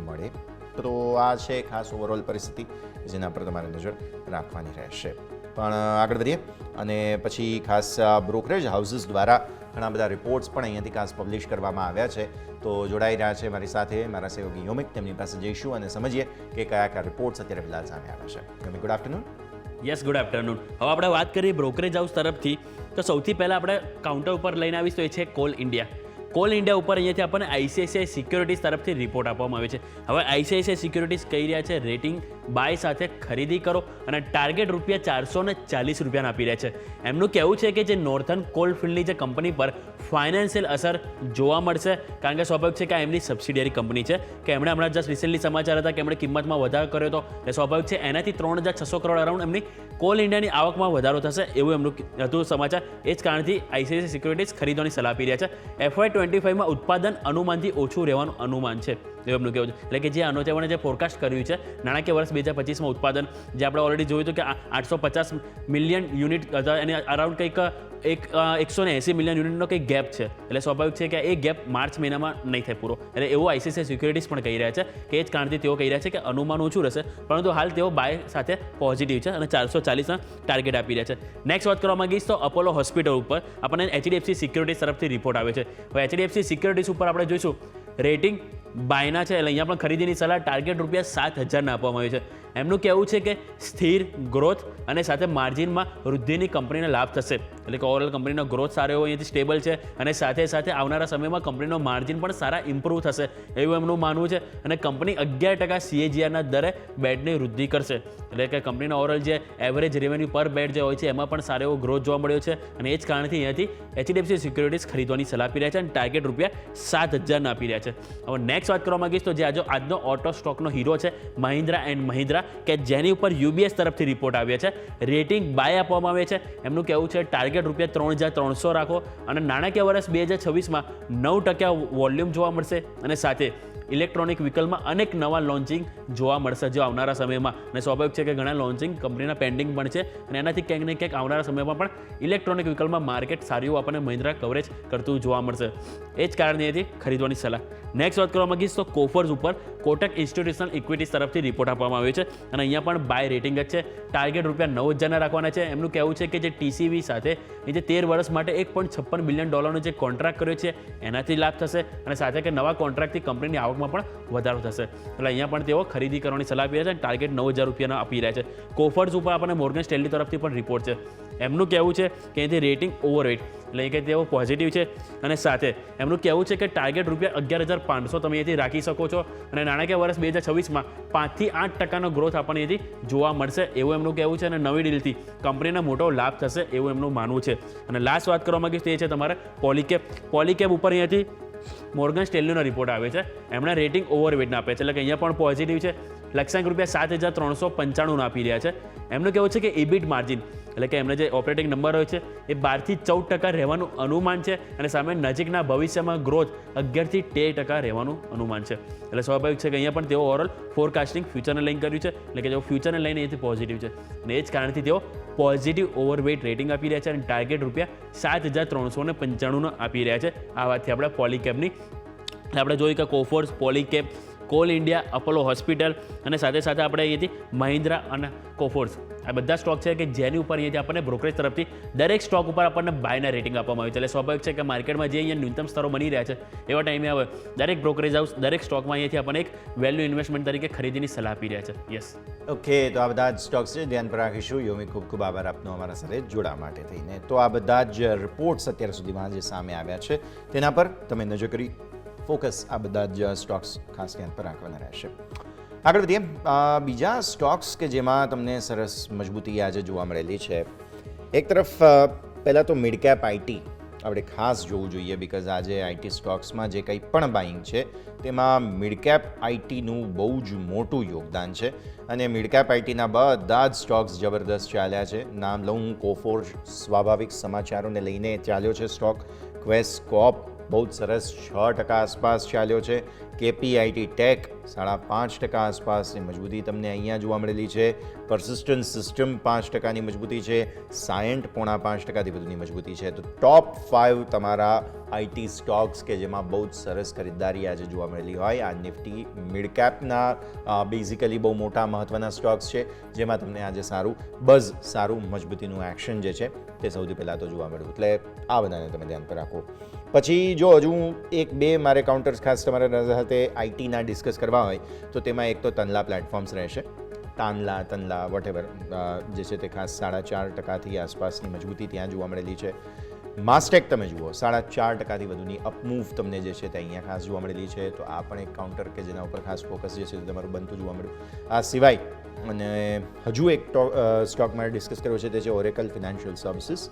Speaker 3: મળે. તો આ છે ખાસ ઓવરઓલ પરિસ્થિતિ જેના પર તમારે નજર રાખવાની રહેશે. પણ આગળ વધીએ અને પછી ખાસ બ્રોકરેજ હાઉસીસ દ્વારા ઘણા બધા રિપોર્ટ્સ પણ અહીંયાથી ખાસ પબ્લિશ કરવામાં આવ્યા છે, તો જોડાઈ રહ્યા છે મારી સાથે મારા સહયોગી યોમિક. તેમની પાસે જઈશું અને સમજીએ કે કયા કયા રિપોર્ટ્સ અત્યારે ફિલહાલ સામે આવ્યા છે. યોમિક, good afternoon.
Speaker 4: Yes, good afternoon. હવે આપણે વાત કરીએ બ્રોકરેજ હાઉસ તરફથી, તો સૌથી પહેલાં આપણે કાઉન્ટર ઉપર લઈને આવીશ તો એ છે કોલ ઇન્ડિયા. કોલ ઇન્ડિયા ઉપર અહીંયાથી આપણને ICICI સિક્યોરિટીઝ તરફથી રિપોર્ટ આપવામાં આવે છે. હવે ICICI સિક્યોરિટીઝ કહી રહ્યા છે રેટિંગ બાય સાથે ખરીદી કરો અને ટાર્ગેટ ₹440 આપી રહ્યા છે. એમનું કહેવું છે કે જે નોર્થન કોલ ફિલ્ડની જે કંપની પર ફાઇનાન્શિયલ અસર જોવા મળશે, કારણ કે સ્વાભાવિક છે કે આ એમની સબસિડિયરી કંપની છે, કે એમણે હમણાં જસ્ટ રિસેન્ટલી સમાચાર હતા કે એમણે કિંમતમાં વધારો કર્યો હતો, એ સ્વાભાવિક છે એનાથી 3,600 કરોડ અરાઉન્ડ એમની કોલ ઇન્ડિયાની આવકમાં વધારો થશે એવું એમનું હતું સમાચાર. એ જ કારણથી ICICI સિક્યોરિટીઝ ખરીદવાની સલાહ આપી રહ્યા છે. FY25માં ઉત્પાદન અનુમાનથી ઓછું રહેવાનું અનુમાન છે એવું એમનું કહેવું છે. એટલે કે જે અનુચેવણે જે ફોરકાસ્ટ કર્યું છે નાણાકીય વર્ષ 2025માં ઉત્પાદન, જે આપણે ઓલરેડી જોયું હતું કે 850 મિલિયન યુનિટ હતા, અને અરાઉન્ડ કંઈક 180 મિલિયન યુનિટનો કંઈક ગેપ છે. એટલે સ્વાભાવિક છે કે એ ગેપ માર્ચ મહિનામાં નહીં થાય પૂરો. એટલે એવું ICICI સિક્યોરિટીઝ પણ કહી રહ્યા છે કે એ જ કારણથી તેઓ કહી રહ્યા છે કે અનુમાન ઓછું રહેશે, પરંતુ હાલ તેઓ બાય સાથે પોઝિટિવ છે અને 440ના ટાર્ગેટ આપી રહ્યા છે. નેક્સ્ટ વાત કરવા માંગીશ તો અપોલો હોસ્પિટલ ઉપર આપણને HDFC સિક્યોરિટીઝ તરફથી રિપોર્ટ આવે છે. હવે HDFC સિક્યોરિટીઝ ઉપર આપણે જોઈશું રેટિંગ બાયના છે, એટલે અહીંયા પણ ખરીદીની સલાહ ટાર્ગેટ ₹7,000 આપવામાં આવ્યું છે. એમનું કહેવું છે કે સ્થિર ગ્રોથ અને સાથે માર્જિનમાં વૃદ્ધિની કંપનીને લાભ થશે. એટલે કે ઓવરઓલ કંપનીનો ગ્રોથ સારો એવો અહીંયાથી સ્ટેબલ છે અને સાથે સાથે આવનારા સમયમાં કંપનીનો માર્જિન પણ સારા ઇમ્પ્રૂવ થશે એવું એમનું માનવું છે. અને કંપની 11% CAGRના દરે બેડની વૃદ્ધિ કરશે. એટલે કે કંપનીનો ઓવરઓલ જે એવરેજ રેવન્યુ પર બેડ જે હોય છે એમાં પણ સારો એવો ગ્રોથ જોવા મળ્યો છે, અને એ જ કારણથી અહીંયાથી HDFC સિક્યોરિટીઝ ખરીદવાની સલાહ આપી રહ્યા છે અને ટાર્ગેટ ₹7,000 આપી રહ્યા છે. હવે નેક્સ્ટ વાત કરવા માંગીશ તો જે આજનો ઓટો સ્ટોકનો હીરો છે મહિન્દ્રા એન્ડ મહિન્દ્રા, કે જેની ઉપર UBS તરફથી રિપોર્ટ આવ્યા છે. રેટિંગ બાય આપવામાં આવે છે. એમનું કહેવું છે ટાર્ગેટ ₹3,300 રાખો અને નાણાકીય વર્ષ 2026માં 9% વોલ્યુમ જોવા મળશે, અને સાથે ઇલેક્ટ્રોનિક વ્હીકલમાં અનેક નવા લોન્ચિંગ જોવા મળશે જો આવનારા સમયમાં. અને સ્વાભાવિક છે કે ઘણા લોન્ચિંગ કંપનીના પેન્ડિંગ પણ છે, અને એનાથી ક્યાંક ને ક્યાંક આવનારા સમયમાં પણ ઇલેક્ટ્રોનિક વ્હીકલમાં માર્કેટ સારું એવું આપણને મહિન્દ્રા કવરેજ કરતું જોવા મળશે. એ જ કારણેથી ખરીદવાની સલાહ. નેક્સ્ટ વાત કરવા માંગીશ તો કોફર્સ ઉપર કોટક ઇન્સ્ટિટ્યુશનલ ઇક્વિટીઝ તરફથી રિપોર્ટ આપવામાં આવ્યો છે, અને અહીંયા પણ બાય રેટિંગ જ છે. ટાર્ગેટ ₹9,000 રાખવાના છે. એમનું કહેવું છે કે જે TCV સાથે એ જે 13 વર્ષ માટે $1.56 બિલિયન જે કોન્ટ્રાક્ટ કર્યો છે એનાથી લાભ થશે, અને સાથે કે નવા કોન્ટ્રાક્ટથી કંપનીની આવકમાં પણ વધારો થશે. એટલે અહીંયા પણ તેઓ ખરીદી કરવાની સલાહ આપી રહ્યા છે અને ટાર્ગેટ ₹9,000 આપી રહ્યા છે. કોફર્સ ઉપર આપણને મોર્ગન સ્ટેનલી તરફથી પણ રિપોર્ટ છે. એમનું કહેવું છે કે અહીંથી રેટિંગ ઓવરવેટ, એટલે કે તેઓ પોઝિટિવ છે, અને સાથે એમનું કહેવું છે કે ટાર્ગેટ ₹11,500 તમે અહીંથી રાખી શકો છો, અને નાણાકીય વર્ષ 2026માં 5 થી 8% ગ્રોથ આપણને અહીંથી જોવા મળશે એવું એમનું કહેવું છે, અને નવી ડીલથી કંપનીને મોટો લાભ થશે એવું એમનું માનવું છે. અને લાસ્ટ વાત કરવા માંગીશ તો એ છે તમારે પોલીકેબ ઉપર અહીંયાથી મોર્ગન સ્ટેનલીનો રિપોર્ટ આવે છે. એમણે રેટિંગ ઓવરવેટના આપે છે, એટલે કે અહીંયા પણ પોઝિટિવ છે. લક્ષ્યાંક ₹7,395 આપી રહ્યા છે. એમનું કહેવું છે કે EBIT માર્જિન, એટલે કે એમને જે ઓપરેટિંગ નંબર હોય છે એ 12 થી 14% રહેવાનું અનુમાન છે, અને સામે નજીકના ભવિષ્યમાં ગ્રોથ 11 થી 13% રહેવાનું અનુમાન છે. એટલે સ્વાભાવિક છે કે અહીંયા પણ તેઓ ઓવરઓલ ફોરકાસ્ટિંગ ફ્યુચરને લઈને કર્યું છે, એટલે કે તેઓ ફ્યુચરને લઈને અહીંથી પોઝિટિવ છે, અને એ જ કારણથી તેઓ પોઝિટિવ ઓવરવેટ રેટિંગ આપી રહ્યા છે અને ટાર્ગેટ ₹7,395 આપી રહ્યા છે. આ વાતથી આપણે પોલીકેપની આપણે જોયું કે કોફોર્સ, પોલીકેપ, કોલ ઇન્ડિયા, અપોલો હોસ્પિટલ અને સાથે સાથે આપણે અહીંયાથી મહિન્દ્રા અને કોફોર્સ આ બધા સ્ટોક છે કે જેની ઉપર અહીંયાથી આપણને બ્રોકરેજ તરફથી દરેક સ્ટોક ઉપર આપણને બાયના રેટિંગ આપવામાં આવે છે. એટલે સ્વાભાવિક છે કે માર્કેટમાં જે અહીંયા ન્યૂનતમ સ્તરો બની રહ્યા છે એવા ટાઈમે હવે દરેક બ્રોકરેજ હાઉસ દરેક સ્ટોકમાં અહીંયાથી આપણને એક વેલ્યુ ઇન્વેસ્ટમેન્ટ તરીકે ખરીદીની સલાહ આપી રહ્યા છે. યસ,
Speaker 3: ઓકે, તો આ બધા જ સ્ટોક્સ છે, ધ્યાન પર રાખીશું. યોમી, ખૂબ ખૂબ આભાર આપનો અમારા સાથે જોડાવા માટે થઈને. તો આ બધા જ રિપોર્ટ્સ અત્યાર સુધીમાં જે સામે આવ્યા છે તેના પર તમે નજર કરી ફોકસ આ બધા જ સ્ટોક્સ ખાસ ધ્યાન પર રાખવાના રહેશે. આગળ વધીએ બીજા સ્ટોક્સ કે જેમાં તમને સરસ મજબૂતી આજે જોવા મળેલી છે. એક તરફ પહેલાં તો મિડ કેપ આઈટી આપણે ખાસ જોવું જોઈએ, બિકોઝ આજે આઈટી સ્ટોક્સમાં જે કંઈ પણ બાઇંગ છે તેમાં મિડ કેપ આઈટીનું બહુ જ મોટું યોગદાન છે અને મિડ કેપ આઈટીના બધા જ સ્ટોક્સ જબરદસ્ત ચાલ્યા છે. નામ લઉં, કોફોર્સ સ્વાભાવિક સમાચારોને લઈને ચાલ્યો છે સ્ટોક. ક્વેસ કોપ બહુ જ સરસ 6% આસપાસ ચાલ્યો છે. કેપીઆઈટી ટેક 5.5% આસપાસની મજબૂતી તમને અહીંયા જોવા મળેલી છે. પરસિસ્ટન્ટ સિસ્ટમ 5%ની મજબૂતી છે. સાયન્ટ 5.5%થી વધુની મજબૂતી છે. તો ટોપ 5 તમારા આઈટી સ્ટોક્સ કે જેમાં બહુ જ સરસ ખરીદદારી આજે જોવા મળેલી હોય આ નિફ્ટી મિડ કેપના બેઝિકલી બહુ મોટા મહત્ત્વના સ્ટોક્સ છે જેમાં તમને આજે સારું મજબૂતીનું એક્શન જે છે તે સૌથી પહેલાં તો જોવા મળ્યું. એટલે આ બધાને તમે ધ્યાન પર રાખો. પછી જો હજુ 1-2 મારે કાઉન્ટર્સ ખાસ તમારા સાથે આઈટીના ડિસ્કસ કરવા હોય તો તેમાં એક તો તનલા પ્લેટફોર્મ્સ રહેશે. તનલા વોટેવર જે છે તે ખાસ 4.5%થી આસપાસની મજબૂતી ત્યાં જોવા મળેલી છે. માસ્ટેક તમે જુઓ 4.5%થી વધુની અપમૂવ તમને જે છે તે અહીંયા ખાસ જોવા મળેલી છે. તો આ પણ એક કાઉન્ટર કે જેના ઉપર ખાસ ફોકસ જે છે તે તમારું બનતું જોવા મળ્યું. આ સિવાય અને હજુ એક સ્ટોક મારે ડિસ્કસ કર્યો છે તે છે ઓરેકલ ફિનાન્શિયલ સર્વિસીસ,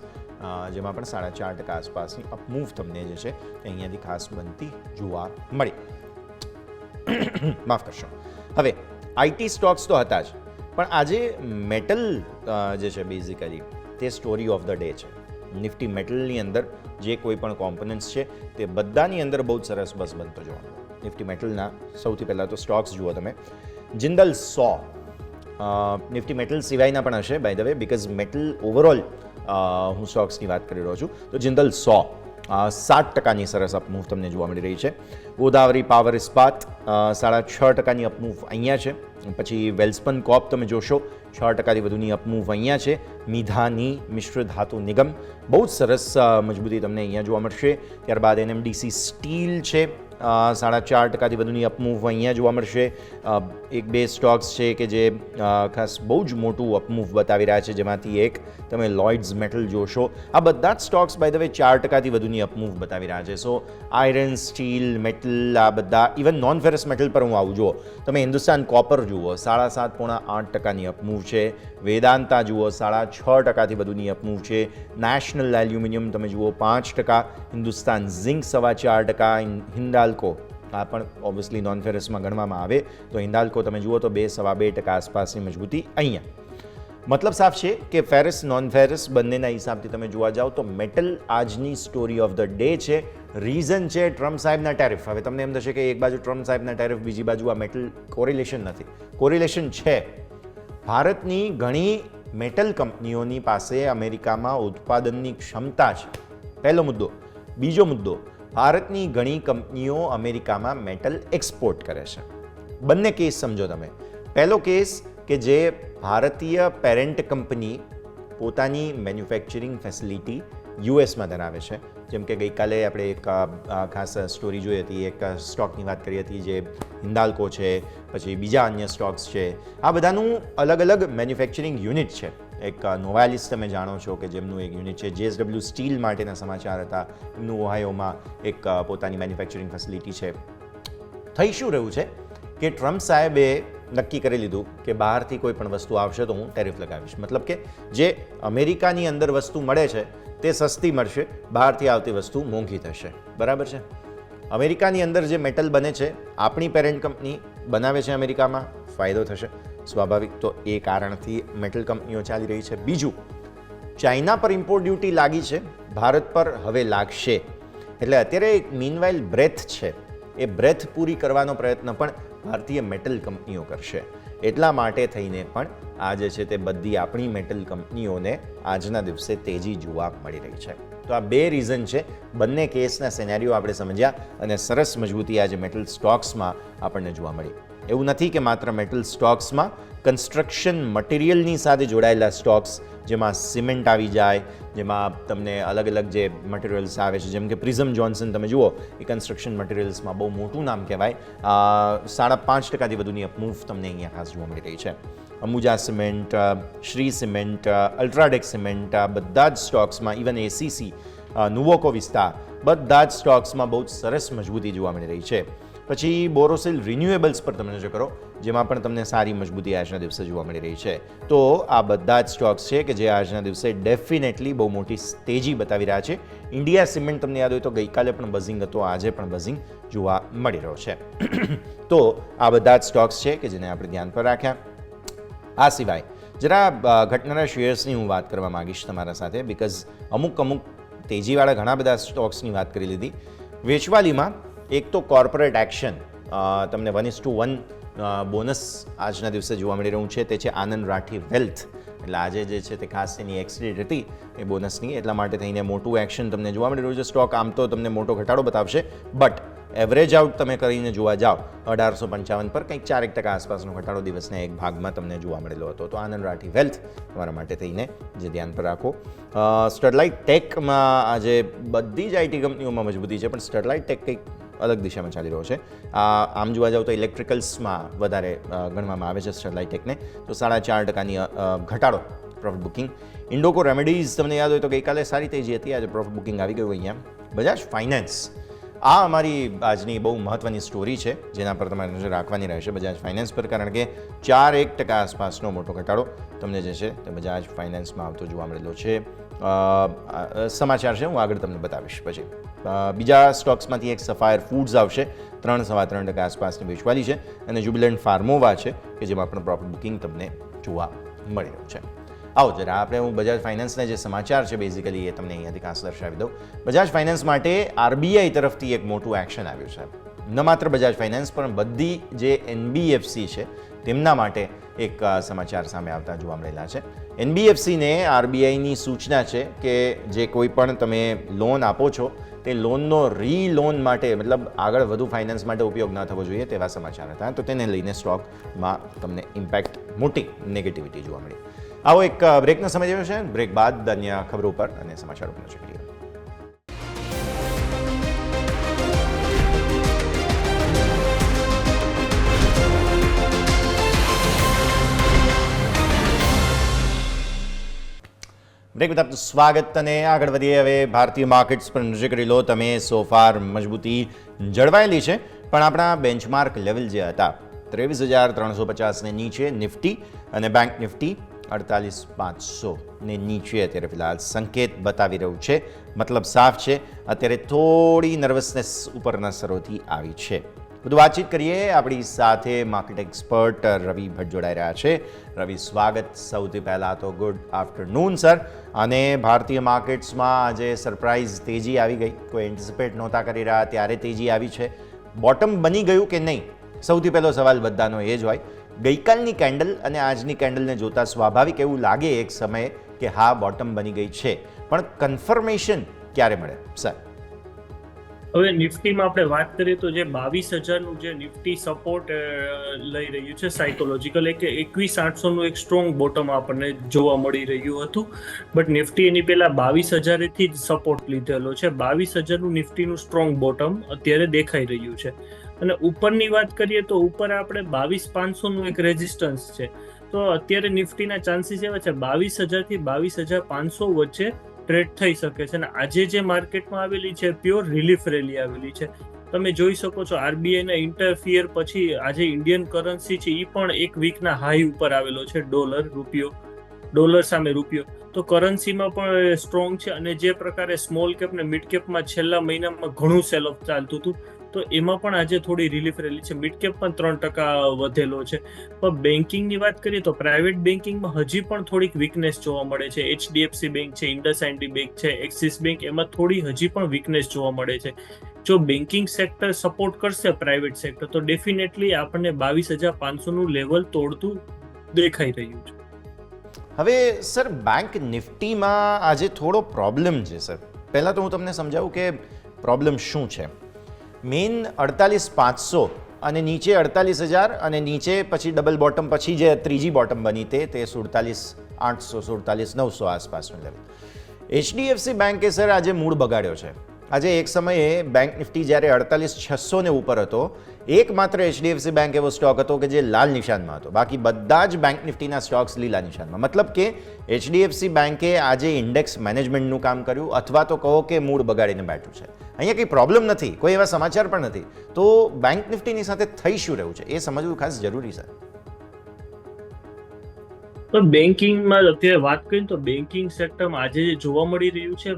Speaker 3: જેમાં પણ 4.5% આસપાસની અપમૂવ તમને જે છે તે અહીંયાથી ખાસ બનતી જોવા મળી. માફ કરશો. હવે આઈટી સ્ટોક્સ તો હતા જ, પણ આજે મેટલ જે છે બેઝિકલી તે સ્ટોરી ઓફ ધ ડે છે. નિફ્ટી મેટલની અંદર જે કોઈ પણ કોમ્પોનન્ટ્સ છે તે બધાની અંદર બહુ જ સરસ બસ બનતો જોવા મળે. નિફ્ટી મેટલના સૌથી પહેલાં તો સ્ટોક્સ જુઓ તમે. જિંદલ 100 નિફ્ટી મેટલ સિવાયના પણ હશે by the way, because metal overall હું સ્ટોક્સની વાત કરી રહ્યો છું. તો જિંદલ 7%ની સરસ અપમૂવ તમને જોવા મળી રહી છે. ગોદાવરી પાવર ઇસ્પાત 6.5%ની અપમૂવ અહીંયા છે. પછી વેલ્સપન કોપ તમે જોશો 6%થી વધુની અપમૂવ અહીંયા છે. મિધાની મિશ્ર ધાતુ નિગમ બહુ જ સરસ મજબૂતી તમને અહીંયા જોવા મળશે. ત્યારબાદ એનએમડીસી સ્ટીલ છે 4.5%થી વધુની અપમૂવ અહીંયા જોવા મળશે. 1-2 સ્ટોક્સ છે કે જે ખાસ બહુ જ મોટું અપમૂવ બતાવી રહ્યા છે, જેમાંથી એક તમે લોઇડ્સ મેટલ જોશો. આ બધા જ સ્ટોક્સ બાય ધ વે 4%થી વધુની અપમૂવ બતાવી રહ્યા છે. સો આયરન, સ્ટીલ, મેટલ આ બધા, ઇવન નોન ફેરસ મેટલ પર હું આવું જુઓ તમે. હિન્દુસ્તાન કોપર જુઓ 7.5-8%ની અપમૂવ છે. વેદાંતા જુઓ 6.5%થી વધુની અપમૂવ છે. નેશનલ એલ્યુમિનિયમ તમે જુઓ 5%. હિન્દુસ્તાન ઝિંક 4.25%. હિન્દાલ્કો આ પણ ઓબ્વિયસલી નોન ફેરસમાં ગણવામાં આવે તો હિન્દાલ્કો તમે જુઓ તો 2-2.5% આસપાસની મજબૂતી અહીંયા. મતલબ સાફ છે કે ફેરસ નોન ફેરસ બંનેના હિસાબથી તમે જોવા જાઓ તો મેટલ આજની સ્ટોરી ઓફ ધ ડે છે. રીઝન છે ટ્રમ્પ સાહેબના ટેરિફ. હવે તમને એમ થશે કે એક બાજુ ટ્રમ્પ સાહેબના ટેરિફ, બીજી બાજુ આ મેટલ, કોરિલેશન નથી. કોરિલેશન છે. ભારતની ઘણી મેટલ કંપનીઓની પાસે અમેરિકામાં ઉત્પાદનની ક્ષમતા છે, પહેલો મુદ્દો. બીજો મુદ્દો, ભારતની ઘણી કંપનીઓ અમેરિકામાં મેટલ એક્સપોર્ટ કરે છે. બંને કેસ સમજો તમે. પહેલો કેસ કે જે ભારતીય પેરેન્ટ કંપની પોતાની મેન્યુફેક્ચરિંગ ફેસિલિટી યુએસમાં ધરાવે છે. જેમ કે ગઈકાલે આપણે એક ખાસ સ્ટોરી જોઈ હતી, એક સ્ટોકની વાત કરી હતી જે હિન્દાલ્કો છે, પછી બીજા અન્ય સ્ટોક્સ છે. આ બધાનું અલગ અલગ મેન્યુફેક્ચરિંગ યુનિટ છે. એક નોવાલિસ તમે જાણો છો કે જેમનું એક યુનિટ છે. JSW સ્ટીલ માટેના સમાચાર હતા. એમનું ઓહાયોમાં એક પોતાની મેન્યુફેક્ચરિંગ ફેસિલિટી છે. થઈ શું રહ્યું છે કે ટ્રમ્પ સાહેબે નક્કી કરી લીધું કે બહારથી કોઈ પણ વસ્તુ આવશે તો હું ટેરિફ લગાવીશ. મતલબ કે જે અમેરિકાની અંદર વસ્તુ મળે છે તે સસ્તી મળશે, બહારથી આવતી વસ્તુ મોંઘી થશે. બરાબર છે? અમેરિકાની અંદર જે મેટલ બને છે આપણી પેરેન્ટ કંપની બનાવે છે અમેરિકામાં, ફાયદો થશે સ્વાભાવિક. તો એ કારણથી મેટલ કંપનીઓ ચાલી રહી છે. બીજું, ચાઇના પર ઇમ્પોર્ટ ડ્યુટી લાગી છે, ભારત પર હવે લાગશે. એટલે અત્યારે એક મીનવાઇલ બ્રેથ છે, એ બ્રેથ પૂરી કરવાનો પ્રયત્ન પણ ભારતીય મેટલ કંપનીઓ કરશે. એટલા માટે થઈને પણ આ જે છે તે બધી આપણી મેટલ કંપનીઓને આજના દિવસે તેજી જોવા મળી રહી છે. તો આ બે રીઝન છે. બંને કેસના સેનારીઓ આપણે સમજ્યા અને સરસ મજબૂતી આજે મેટલ સ્ટોક્સમાં આપણને જોવા મળી. એવું નથી કે માત્ર મેટલ સ્ટોક્સમાં, કન્સ્ટ્રક્શન મટીરિયલની સાથે જોડાયેલા સ્ટોક્સ, જેમાં સિમેન્ટ આવી જાય, જેમાં તમને અલગ અલગ જે મટીરિયલ્સ આવે છે, જેમ કે પ્રિઝમ જોન્સન તમે જુઓ, એ કન્સ્ટ્રક્શન મટીરિયલ્સમાં બહુ મોટું નામ કહેવાય. 5.5% વધુની અપમૂવ તમને અહીંયા ખાસ જોવા મળી રહી છે. Ambuja cement, Shri cement, UltraTech cement, બધા જ સ્ટોક્સમાં, ઇવન એસીસી, નુવોકો વિસ્તાર, બધા જ સ્ટોક્સમાં બહુ જ સરસ મજબૂતી જોવા મળી રહી છે. પછી બોરોસિલ રિન્યુએબલ્સ પર તમે નજર કરો, જેમાં પણ તમને સારી મજબૂતી આજના દિવસે જોવા મળી રહી છે. તો આ બધા જ સ્ટોક્સ છે કે જે આજના દિવસે ડેફિનેટલી બહુ મોટી તેજી બતાવી રહ્યા છે. ઇન્ડિયા સિમેન્ટ તમને યાદ હોય તો ગઈકાલે પણ બઝિંગ હતો, આજે પણ બઝિંગ જોવા મળી રહ્યો છે. તો આ બધા જ સ્ટોક્સ છે કે જેને આપણે ધ્યાન પર રાખ્યા. આ સિવાય જરા ઘટનારા શેર્સની હું વાત કરવા માંગીશ તમારા સાથે, બિકોઝ અમુક તેજીવાળા ઘણા બધા સ્ટોક્સની વાત કરી લીધી. વેચવાલીમાં એક તો કોર્પોરેટ એક્શન, તમને 1:1 બોનસ આજના દિવસે જોવા મળી રહ્યું છે. તે છે આનંદ રાઠી વેલ્થ. એટલે આજે જે છે તે ખાસ એની એક્સડેટ હતી એ બોનસની, એટલા માટે થઈને મોટું એક્શન તમને જોવા મળી રહ્યું છે. સ્ટોક આમ તો તમને મોટો ઘટાડો બતાવશે, બટ એવરેજ આઉટ તમે કરીને જોવા જાઓ 1855 પર કંઈક 4% આસપાસનો ઘટાડો દિવસના એક ભાગમાં તમને જોવા મળેલો હતો. તો આનંદ રાઠી વેલ્થ તમારા માટે થઈને જે ધ્યાન પર રાખો. સ્ટરલાઇટ ટેકમાં આજે બધી જ આઈટી કંપનીઓમાં મજબૂતી છે, પણ સ્ટરલાઇટ ટેક કંઈક અલગ દિશામાં ચાલી રહ્યો છે. આમ જોવા જાવ તો ઇલેક્ટ્રિકલ્સમાં વધારે ગણવામાં આવે છે સ્ટરલાઇટ ટેકને. તો 4.5% ઘટાડો પ્રોફિટ બુકિંગ. ઇન્ડોકો રેમેડીઝ તમને યાદ હોય તો ગઈકાલે સારી તેજી હતી, આજે પ્રોફિટ બુકિંગ આવી ગયું અહીંયા. બજાજ ફાઇનાન્સ, આ અમારી આજની બહુ મહત્ત્વની સ્ટોરી છે, જેના પર તમારે નજર રાખવાની રહેશે બજાજ ફાઇનાન્સ પર, કારણ કે 4% આસપાસનો મોટો ઘટાડો તમને જે છે તે બજાજ ફાઇનાન્સમાં આવતો જોવા મળેલો છે. સમાચાર છે, હું આગળ તમને બતાવીશ. પછી બીજા સ્ટોક્સમાંથી એક સફાયર ફૂડ્સ આવશે, 3.3% આસપાસની વેચવાલી છે, અને જ્યુબિલન્ટ ફાર્મોવા છે કે જેમાં પણ પ્રોફિટ બુકિંગ તમને જોવા મળી રહ્યું છે. આવો જરા આપણે હું બજાજ ફાઇનાન્સના જે સમાચાર છે બેઝિકલી એ તમને અહીંયાથી ખાસ દર્શાવી દઉં. બજાજ ફાઇનાન્સ માટે આરબીઆઈ તરફથી એક મોટું એક્શન આવ્યું છે. ન માત્ર બજાજ ફાઇનાન્સ પણ બધી જે એનબીએફસી છે તેમના માટે એક સમાચાર સામે આવતા જોવા મળેલા છે. એનબીએફસીને આરબીઆઈની સૂચના છે કે જે કોઈ પણ તમે લોન આપો છો તે લોનનો રીલોન માટે, મતલબ આગળ વધુ ફાઇનાન્સ માટે ઉપયોગ ન થવો જોઈએ, તેવા સમાચાર હતા. તો તેને લઈને સ્ટોકમાં તમને ઇમ્પેક્ટ, મોટી નેગેટિવિટી જોવા મળી. આવો એક બ્રેકનો સમય થયો છે. બ્રેક બાદ અન્ય ખબરો પર અને સમાચારો પર નજર કરીએ. બ્રેક બાદ આપનું સ્વાગત અને આગળ વધીએ. હવે ભારતીય માર્કેટ્સ પર નજર કરી લો તમે. સોફાર મજબૂતી જળવાયેલી છે, પણ આપણા બેન્ચમાર્ક લેવલ જે હતા 23,350 ને નીચે નિફ્ટી અને બેંક નિફ્ટી 48,500 ને નીચે અત્યારે ફિલહાલ સંકેત બતાવી રહ્યું છે. મતલબ સાફ છે, અત્યારે થોડી નર્વસનેસ ઉપરના સ્તરોથી આવી છે. બધું વાતચીત કરીએ. આપણી સાથે માર્કેટ એક્સપર્ટ રવિ ભટ્ટ જોડાઈ રહ્યા છે. રવિ, સ્વાગત. સૌથી પહેલાં તો ગુડ આફ્ટરનૂન સર. અને ભારતીય માર્કેટ્સમાં આજે સરપ્રાઇઝ તેજી આવી ગઈ. કોઈ એન્ટિસિપેટ નહોતા કરી રહ્યા, ત્યારે તેજી આવી છે. બોટમ બની ગયું કે નહીં, સૌથી પહેલો સવાલ બધાનો એ જ હોય. ગઈકાલની કેન્ડલ અને આજની કેન્ડલને જોતા સ્વાભાવિક એવું લાગે એક સમયે કે હા બોટમ બની ગઈ છે, પણ કન્ફર્મેશન ક્યારે મળે સર?
Speaker 5: હવે નિફ્ટીમાં આપણે વાત કરીએ તો જે 22,000નું જે નિફ્ટી સપોર્ટ લઈ રહ્યું છે સાયકોલોજીકલ, કે 21,800નું એક સ્ટ્રોંગ બોટમ આપણને જોવા મળી રહ્યું હતું. બટ નિફ્ટી એની પહેલા 22,000થી જ સપોર્ટ લીધેલો છે. 22,000નું નિફ્ટીનું સ્ટ્રોંગ બોટમ અત્યારે દેખાઈ રહ્યું છે. અને ઉપરની વાત કરીએ તો ઉપર આપણે 22,500નું એક રેઝિસ્ટન્સ છે. તો અત્યારે નિફ્ટીના ચાન્સીસ એવા છે 22,000 થી 22,500 વચ્ચે ટ્રેડ થઈ શકે છે. અને આજે જે માર્કેટમાં આવેલી છે પ્યોર રિલીફ રેલી આવેલી છે. તમે જોઈ શકો છો આરબીઆઈના ઇન્ટરફિયર પછી આજે ઇન્ડિયન કરન્સી છે એ પણ એક વીકના હાઈ ઉપર આવેલો છે. ડોલર સામે રૂપિયો. તો કરન્સીમાં પણ સ્ટ્રોંગ છે. અને જે પ્રકારે સ્મોલ કેપ ને મિડ કેપમાં છેલ્લા મહિનામાં ઘણું સેલ ઓફ ચાલતું હતું, તો એમાં પણ આજે થોડી રિલીફ રહેલી છે. મિડ કેપ પણ 3% વધેલો છે. પણ બેન્કિંગની વાત કરીએ તો પ્રાઇવેટ બેન્કિંગમાં હજી પણ થોડીક વીકનેસ જોવા મળે છે. HDFC બેંક છે, ઇન્ડસઇન્ડ બેંક છે, એક્સિસ બેંક, એમાં થોડી હજી પણ વીકનેસ જોવા મળે છે. જો બેન્કિંગ સેક્ટર સપોર્ટ કરશે પ્રાઇવેટ સેક્ટર તો ડેફિનેટલી આપણને 22,500 નું લેવલ તોડતું દેખાઈ રહ્યું છે.
Speaker 3: હવે સર બેંક નિફ્ટીમાં આજે થોડો પ્રોબ્લેમ છે સર. પહેલાં તો હું તમને સમજાવું કે પ્રોબ્લેમ શું છે. મેઇન 48,500 અને નીચે 48,000 અને નીચે પછી ડબલ બોટમ પછી જે ત્રીજી બોટમ બની તે 47,800 47,900 આસપાસનું લેવલ. HDFC બેંકે સર આજે મૂડ બગાડ્યો છે. આજે એક સમયે બેંક નિફ્ટી જ્યારે 48,600 ને ઉપર હતો, એકમાત્ર HDFC બેંક એવો સ્ટોક હતો કે જે લાલ નિશાનમાં હતો, બાકી બધા જ બેંક નિફ્ટીના સ્ટોક્સ લીલા નિશાનમાં. મતલબ કે HDFC બેંકે આજે ઇન્ડેક્સ મેનેજમેન્ટનું કામ કર્યું, અથવા તો કહો કે મૂડ બગાડીને બેઠું છે. અહીંયા કંઈ પ્રોબ્લેમ નથી, કોઈ એવા સમાચાર પણ નથી. તો બેંક નિફ્ટીની સાથે થઈ શું રહ્યું છે એ સમજવું ખાસ જરૂરી છે.
Speaker 5: તો બેન્કિંગમાં અત્યારે વાત કરીએ તો બેન્કિંગ સેક્ટરમાં આજે જે જોવા મળી રહ્યું છે,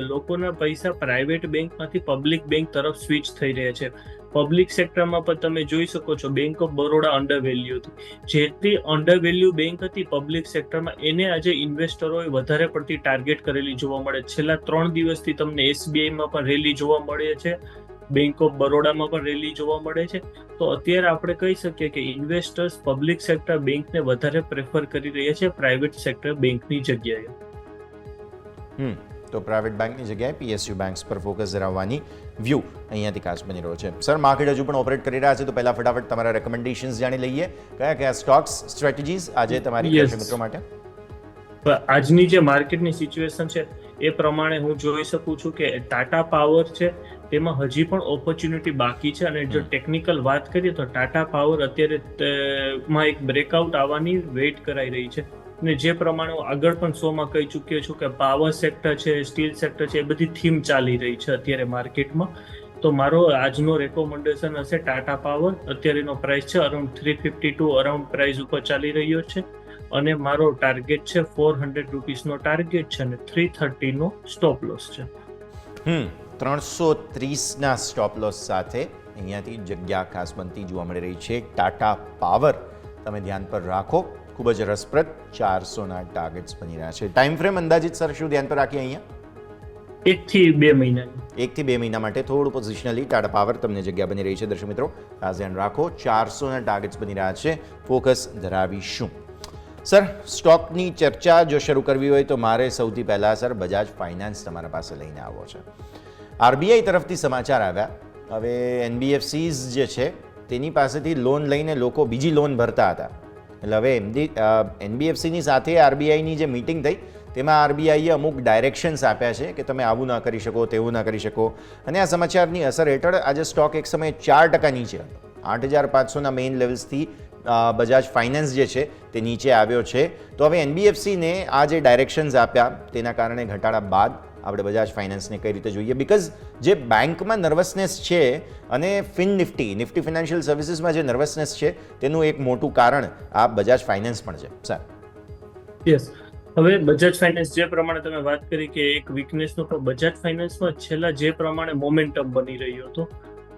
Speaker 5: લોકોના પૈસા પ્રાઇવેટ બેંકમાંથી પબ્લિક બેંક તરફ સ્વિચ થઈ રહ્યા છે. પબ્લિક સેક્ટરમાં પણ તમે જોઈ શકો છો bank of Baroda under value હતી. જેટલી અંડર વેલ્યુ બેંક હતી પબ્લિક સેક્ટરમાં, એને આજે ઇન્વેસ્ટરોએ વધારે પડતી ટાર્ગેટ કરેલી જોવા મળે. છેલ્લા 3 દિવસથી તમને SBIમાં પણ રેલી જોવા મળે છે, બેંક ઓફ બરોડામાં પણ રેલી જોવા મળે છે. તો અત્યારે આપણે કહી શકીએ કે ઇન્વેસ્ટર્સ પબ્લિક સેક્ટર બેંકને વધારે પ્રેફર કરી રહ્યા છે પ્રાઇવેટ સેક્ટર બેંકની જગ્યાએ.
Speaker 3: તો પ્રાઇવેટ બેંકની જગ્યાએ PSU બેંક્સ પર ફોકસ ધરાવવાની વ્યૂ અહીંયાથી ખાસ બની રહ્યો છે. સર માર્કેટ હજુ પણ ઓપરેટ કરી રહ્યા છે, તો પહેલા ફટાફટ તમારા રેકમેન્ડેશન્સ જાણી લઈએ. કયા કયા સ્ટોક્સ સ્ટ્રેટેજીસ આજે તમારી દર્શક મિત્રો માટે?
Speaker 5: આજની જે માર્કેટની સિચ્યુએશન છે એ પ્રમાણે હું જોઈ શકું છું કે ટાટા પાવર છે તેમાં હજી પણ ઓપોર્ચ્યુનિટી બાકી છે. અને જો ટેકનિકલ વાત કરીએ તો ટાટા પાવર અત્યારે માં એક બ્રેકઆઉટ આવવાની વેઇટ કરાઈ રહી છે. અને જે પ્રમાણે હું આગળ પણ શોમાં કહી ચૂક્યો છું કે પાવર સેક્ટર છે, સ્ટીલ સેક્ટર છે, એ બધી થીમ ચાલી રહી છે અત્યારે માર્કેટમાં. તો મારો આજનો રેકોમેન્ડેશન હશે ટાટા પાવર. અત્યારેનો પ્રાઇસ છે અરાઉન્ડ 352 અરાઉન્ડ પ્રાઇસ ઉપર ચાલી રહ્યો છે. અને મારો ટાર્ગેટ છે 400 રૂપીસનો ટાર્ગેટ છે અને 330 નો સ્ટોપ લોસ છે.
Speaker 3: 330ના સ્ટોપ લોસ સાથે અહીંયાથી જગ્યા ખાસ બનતી જોવા મળી રહી છે. ટાટા પાવર તમે ધ્યાન પર રાખો, ખૂબ જ રસપ્રદ 400ના ટાર્ગેટ્સ બની રહ્યા છે. ટાઈમ ફ્રેમ અંદાજિત સર શું ધ્યાન પર રાખીએ અહીંયા?
Speaker 5: 1 થી 2 મહિનાની.
Speaker 3: 1 થી 2 મહિના માટે થોડું પોઝિશનલી ટાટા પાવર તમને જગ્યા બની રહી છે. દર્શક મિત્રો ખાસ ધ્યાન રાખો, 400ના ટાર્ગેટ્સ બની રહ્યા છે. ફોકસ ધરાવીશું. સર સ્ટોકની ચર્ચા જો શરૂ કરવી હોય તો મારે સૌથી પહેલાં સર બજાજ ફાઇનાન્સ તમારા પાસે લઈને આવવો છે. RBI તરફથી સમાચાર આવ્યા. હવે NBFCs જે છે તેની પાસેથી લોન લઈને લોકો બીજી લોન ભરતા હતા. એટલે હવે NBFCની સાથે RBIની જે મિટિંગ થઈ તેમાં RBIએ અમુક ડાયરેક્શન્સ આપ્યા છે કે તમે આવું ના કરી શકો, તેવું ના કરી શકો. અને આ સમાચારની અસર હેઠળ આજે સ્ટોક એક સમયે 4% નીચે હતો. 8,500ના મેઇન લેવલ્સથી બજાજ ફાઇનાન્સ જે છે તે નીચે આવ્યો છે. તો હવે NBFCને આ જે ડાયરેક્શન્સ આપ્યા તેના કારણે ઘટાડા બાદ આપણે બજાજ ફાઇનાન્સને કઈ રીતે જોઈએ? બીકોઝ જે બેંકમાં નર્વસનેસ છે અને નિફ્ટી ફિનાન્શિયલ સર્વિસીસમાં જે નર્વસનેસ છે તેનું એક મોટું કારણ આ બજાજ ફાઇનાન્સ પણ છે. સર
Speaker 5: યસ, હવે બજાજ ફાઇનાન્સ જે પ્રમાણે તમે વાત કરી કે એક વીકનેસનો, પણ બજાજ ફાઇનાન્સમાં છેલ્લા જે પ્રમાણે મોમેન્ટમ બની રહ્યો હતો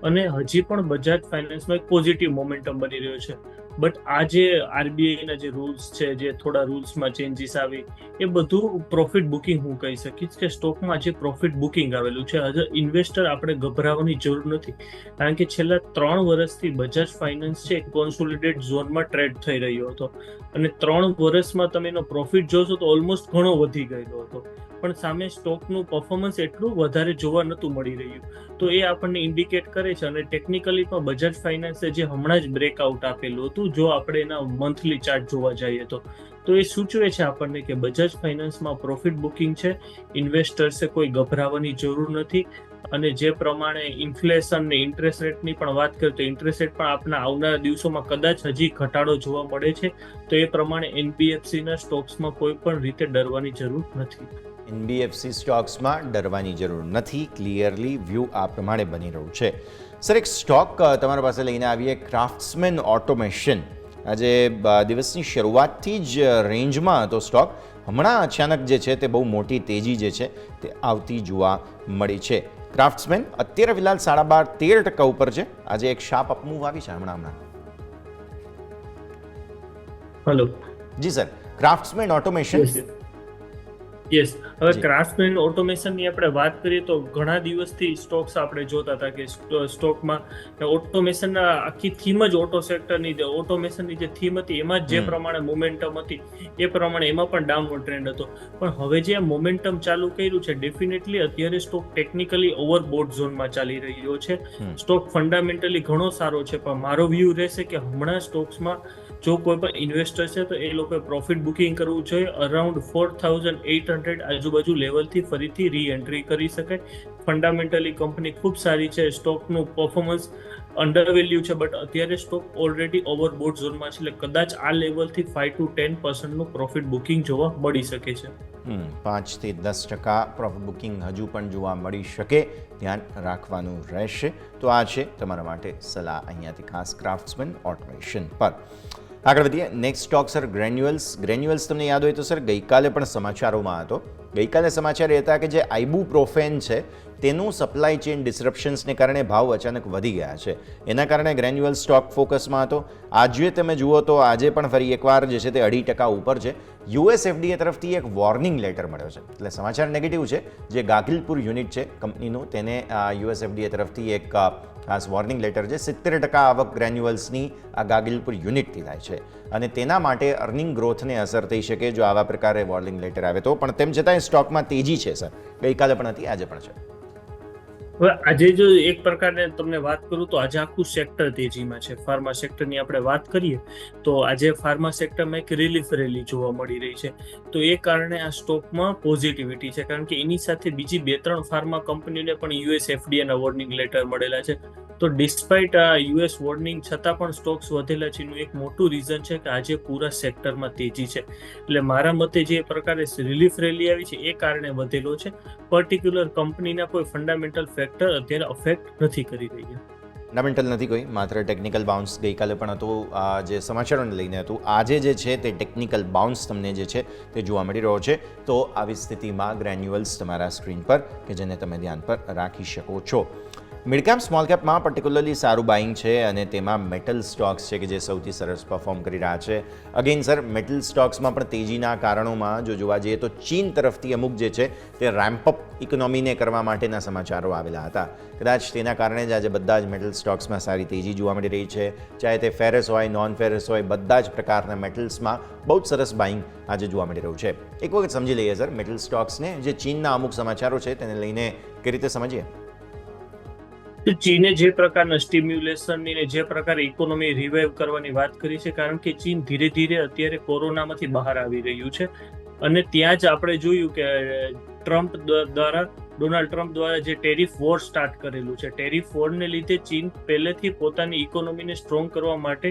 Speaker 5: અને હજી પણ બજાજ ફાઇનાન્સમાં એક પોઝિટિવ મોમેન્ટમ બની રહ્યો છે. બટ આ જે RBIના જે રૂલ્સ છે, જે થોડા રૂલ્સમાં ચેન્જીસ આવી, એ બધું પ્રોફિટ બુકિંગ હું કહી શકીશ કે સ્ટોકમાં જે પ્રોફિટ બુકિંગ આવેલું છે. હજુ ઇન્વેસ્ટર આપણે ગભરાવાની જરૂર નથી, કારણ કે છેલ્લા 3 વર્ષથી બજાજ ફાઇનાન્સ છે કોન્સોલિડેટ ઝોનમાં ટ્રેડ થઈ રહ્યો હતો. અને 3 વર્ષમાં તમે એનો પ્રોફિટ જોશો તો ઓલમોસ્ટ ઘણો વધી ગયેલો હતો. પણ સામે સ્ટોકનું પરફોર્મન્સ એટલું વધારે જોવા નહોતું મળી રહ્યું. તો એ આપણને ઇન્ડિકેટ કરે છે. અને ટેકનિકલી પણ બજાજ ફાઇનાન્સે જે હમણાં જ બ્રેકઆઉટ આપેલું હતું, જો આપણે એના મંથલી ચાર્ટ જોવા જઈએ તો એ સૂચવે છે આપણને કે બજાજ ફાઇનાન્સમાં પ્રોફિટ બુકિંગ છે. ઇન્વેસ્ટર્સે કોઈ ગભરાવાની જરૂર નથી. અને જે પ્રમાણે ઇન્ફ્લેશન ને ઇન્ટરેસ્ટ રેટની પણ વાત કરીએ તો ઇન્ટરેસ્ટ રેટ પણ આપણા આવનારા દિવસોમાં કદાચ હજી ઘટાડો જોવા મળે છે. તો એ પ્રમાણે NBFCના સ્ટોક્સમાં કોઈ પણ રીતે ડરવાની જરૂર નથી.
Speaker 3: NBFC સ્ટોક્સમાં ડરવાની જરૂર નથી. ક્લિયરલી વ્યૂ આ પ્રમાણે બની રહ્યું છે. સર એક સ્ટોક તમારા પાસે લઈને આવીએ, ક્રાફ્ટ્સમેન ઓટોમેશન. આજે દિવસની શરૂઆતથી જ રેન્જમાં હતો સ્ટોક. હમણાં અચાનક જે છે તે બહુ મોટી તેજી જે છે તે આવતી જોવા મળી છે. ક્રાફ્ટ્સમેન અત્યારે ફિલહાલ 12.5-13% ઉપર છે. આજે એક શાર્પ અપમૂવ આવી છે હમણાં.
Speaker 5: હેલો
Speaker 3: જી સર, ક્રાફ્ટ્સમેન ઓટોમેશન.
Speaker 5: યસ, હવે
Speaker 3: જી.
Speaker 5: ક્રાફ્ટમેન ઓટોમેશનની આપણે વાત કરીએ તો ઘણા દિવસથી સ્ટોક્સ આપણે જોતા હતા કે સ્ટોકમાં ઓટોમેશનના આખી થીમ જ ઓટોમેશનની જે થીમ હતી એમાં જ જે પ્રમાણે મોમેન્ટમ હતી એ પ્રમાણે એમાં પણ ડાઉનવર્ડ ટ્રેન્ડ હતો. પણ હવે જે આ મોમેન્ટમ ચાલુ કર્યું છે, ડેફિનેટલી અત્યારે સ્ટોક ટેકનિકલી ઓવરબોટ ઝોનમાં ચાલી રહ્યો છે. સ્ટોક ફંડામેન્ટલી ઘણો સારો છે, પણ મારો વ્યૂ રહેશે કે હમણાં સ્ટોક્સમાં જો કોઈ પણ ઇન્વેસ્ટર છે તો એ લોકોએ પ્રોફિટ બુકિંગ કરવું જોઈએ. અરાઉન્ડ 4800 આજુબાજુ લેવલથી ફરીથી રી એન્ટ્રી કરી શકાય. ફંડામેન્ટલી કંપની ખૂબ સારી છે, સ્ટોકનું પરફોર્મન્સ અંડર વેલ્યુ છે, બટ અત્યારે સ્ટોક ઓલરેડી ઓવરબોટ ઝોનમાં છે, એટલે કદાચ આ લેવલથી 5 to 10% પ્રોફિટ બુકિંગ જોવા મળી શકે છે.
Speaker 3: 5 થી 10% પ્રોફિટ બુકિંગ હજુ પણ જોવા મળી શકે, ધ્યાન રાખવાનું રહેશે. તો આ છે તમારા માટે સલાહ અહીંયાથી ખાસ ક્રાફ્ટ્સમેન ઓટોમેશન પર. આગળ વધીએ. નેક્સ્ટ સ્ટોક સર ગ્રેન્યુઅલ્સ તમને યાદ હોય તો સર ગઈકાલે પણ સમાચારોમાં હતો. ગઈકાલે સમાચાર એ હતા કે જે આઇબુપ્રોફેન છે તેનું સપ્લાય ચેઇન ડિસ્રપ્શન્સને કારણે ભાવ અચાનક વધી ગયા છે. એના કારણે ગ્રેન્યુઅલ સ્ટોક ફોકસમાં હતો. આજે તમે જુઓ તો આજે પણ ફરી એકવાર જે છે તે 2% ઉપર છે. યુએસ એફડીએ તરફથી એક વોર્નિંગ લેટર મળ્યો છે, એટલે સમાચાર નેગેટિવ છે. જે ગાગિલપુર યુનિટ છે કંપનીનું, તેને યુએસ એફડીએ તરફથી એક ખાસ વોર્નિંગ લેટર છે. 70% આવક ગ્રેન્યુઅલ્સની આ ગાગિલપુર યુનિટથી થાય છે અને તેના માટે અર્નિંગ ગ્રોથને અસર થઈ શકે જો આવા પ્રકારે વોર્નિંગ લેટર આવે તો. પણ તેમ છતાં સ્ટોકમાં તેજી છે સર, ગઈકાલે પણ હતી, આજે પણ છે.
Speaker 5: હવે આજે જો એક પ્રકારે તમને વાત કરું તો આજે આખું સેક્ટર તેજીમાં છે. ફાર્મા સેક્ટરની આપણે વાત કરીએ તો આજે ફાર્મા સેક્ટરમાં એક રિલીફ રેલી જોવા મળી રહી છે. તો એ કારણે આ સ્ટોકમાં પોઝિટિવિટી છે, કારણ કે એની સાથે બીજી 2-3 ફાર્મા કંપનીઓને પણ યુએસ એફડીએના વોર્નિંગ લેટર મળેલા છે. તો ડિસ્પાઇટ આ યુએસ વોર્નિંગ છતાં પણ સ્ટોક્સ વધેલા છે. એનું એક મોટું રીઝન છે કે આજે પૂરા સેક્ટરમાં તેજી છે. એટલે મારા મતે જે પ્રકારે રિલીફ રેલી આવી છે એ કારણે વધેલો છે. પર્ટિક્યુલર કંપનીના કોઈ ફંડામેન્ટલ ફેક્ટર અત્યારે અફેક્ટ નથી કરી રહ્યા.
Speaker 3: ફંડામેન્ટલ નથી કોઈ, માત્ર ટેકનિકલ બાઉન્સ ગઈકાલે પણ હતું, જે સમાચારોને લઈને હતું. આજે જે છે તે ટેકનિકલ બાઉન્સ તમને જે છે તે જોવા મળી રહ્યો છે. તો આવી સ્થિતિમાં ગ્રેન્યુઅલ્સ તમારા સ્ક્રીન પર કે જેને તમે ધ્યાન પર રાખી શકો છો. મિડ કેપ સ્મોલ કેપમાં પર્ટિક્યુલરલી સારું બાઇંગ છે અને તેમાં મેટલ સ્ટોક્સ છે કે જે સૌથી સરસ પરફોર્મ કરી રહ્યા છે. અગેન સર, મેટલ સ્ટોક્સમાં પણ તેજીના કારણોમાં જો જોવા જઈએ તો ચીન તરફથી અમુક જે છે તે રેમ્પઅપ ઇકોનોમીને કરવા માટેના સમાચારો આવેલા હતા. કદાચ તેના કારણે જ આજે બધા જ મેટલ સ્ટોક્સમાં સારી તેજી જોવા મળી રહી છે. ચાહે તે ફેરસ હોય, નોન ફેરસ હોય, બધા જ પ્રકારના મેટલ્સમાં બહુ જ સરસ બાઇંગ આજે જોવા મળી રહ્યું છે. એક વખત સમજી લઈએ સર મેટલ સ્ટોક્સને, જે ચીનના અમુક સમાચારો છે તેને લઈને કઈ રીતે સમજીએ?
Speaker 5: ચીને જે પ્રકારના સ્ટિમ્યુલેશનની ને જે પ્રકારે ઇકોનોમી રિવાઇવ કરવાની વાત કરી છે, કારણ કે ચીન ધીરે ધીરે અત્યારે કોરોનામાંથી બહાર આવી રહ્યું છે. અને ત્યાં જ આપણે જોયું કે ડોનાલ્ડ ટ્રમ્પ દ્વારા જે ટેરિફ વોર સ્ટાર્ટ કરેલું છે, ટેરિફ વોરને લીધે ચીન પહેલેથી પોતાની ઇકોનોમીને સ્ટ્રોંગ કરવા માટે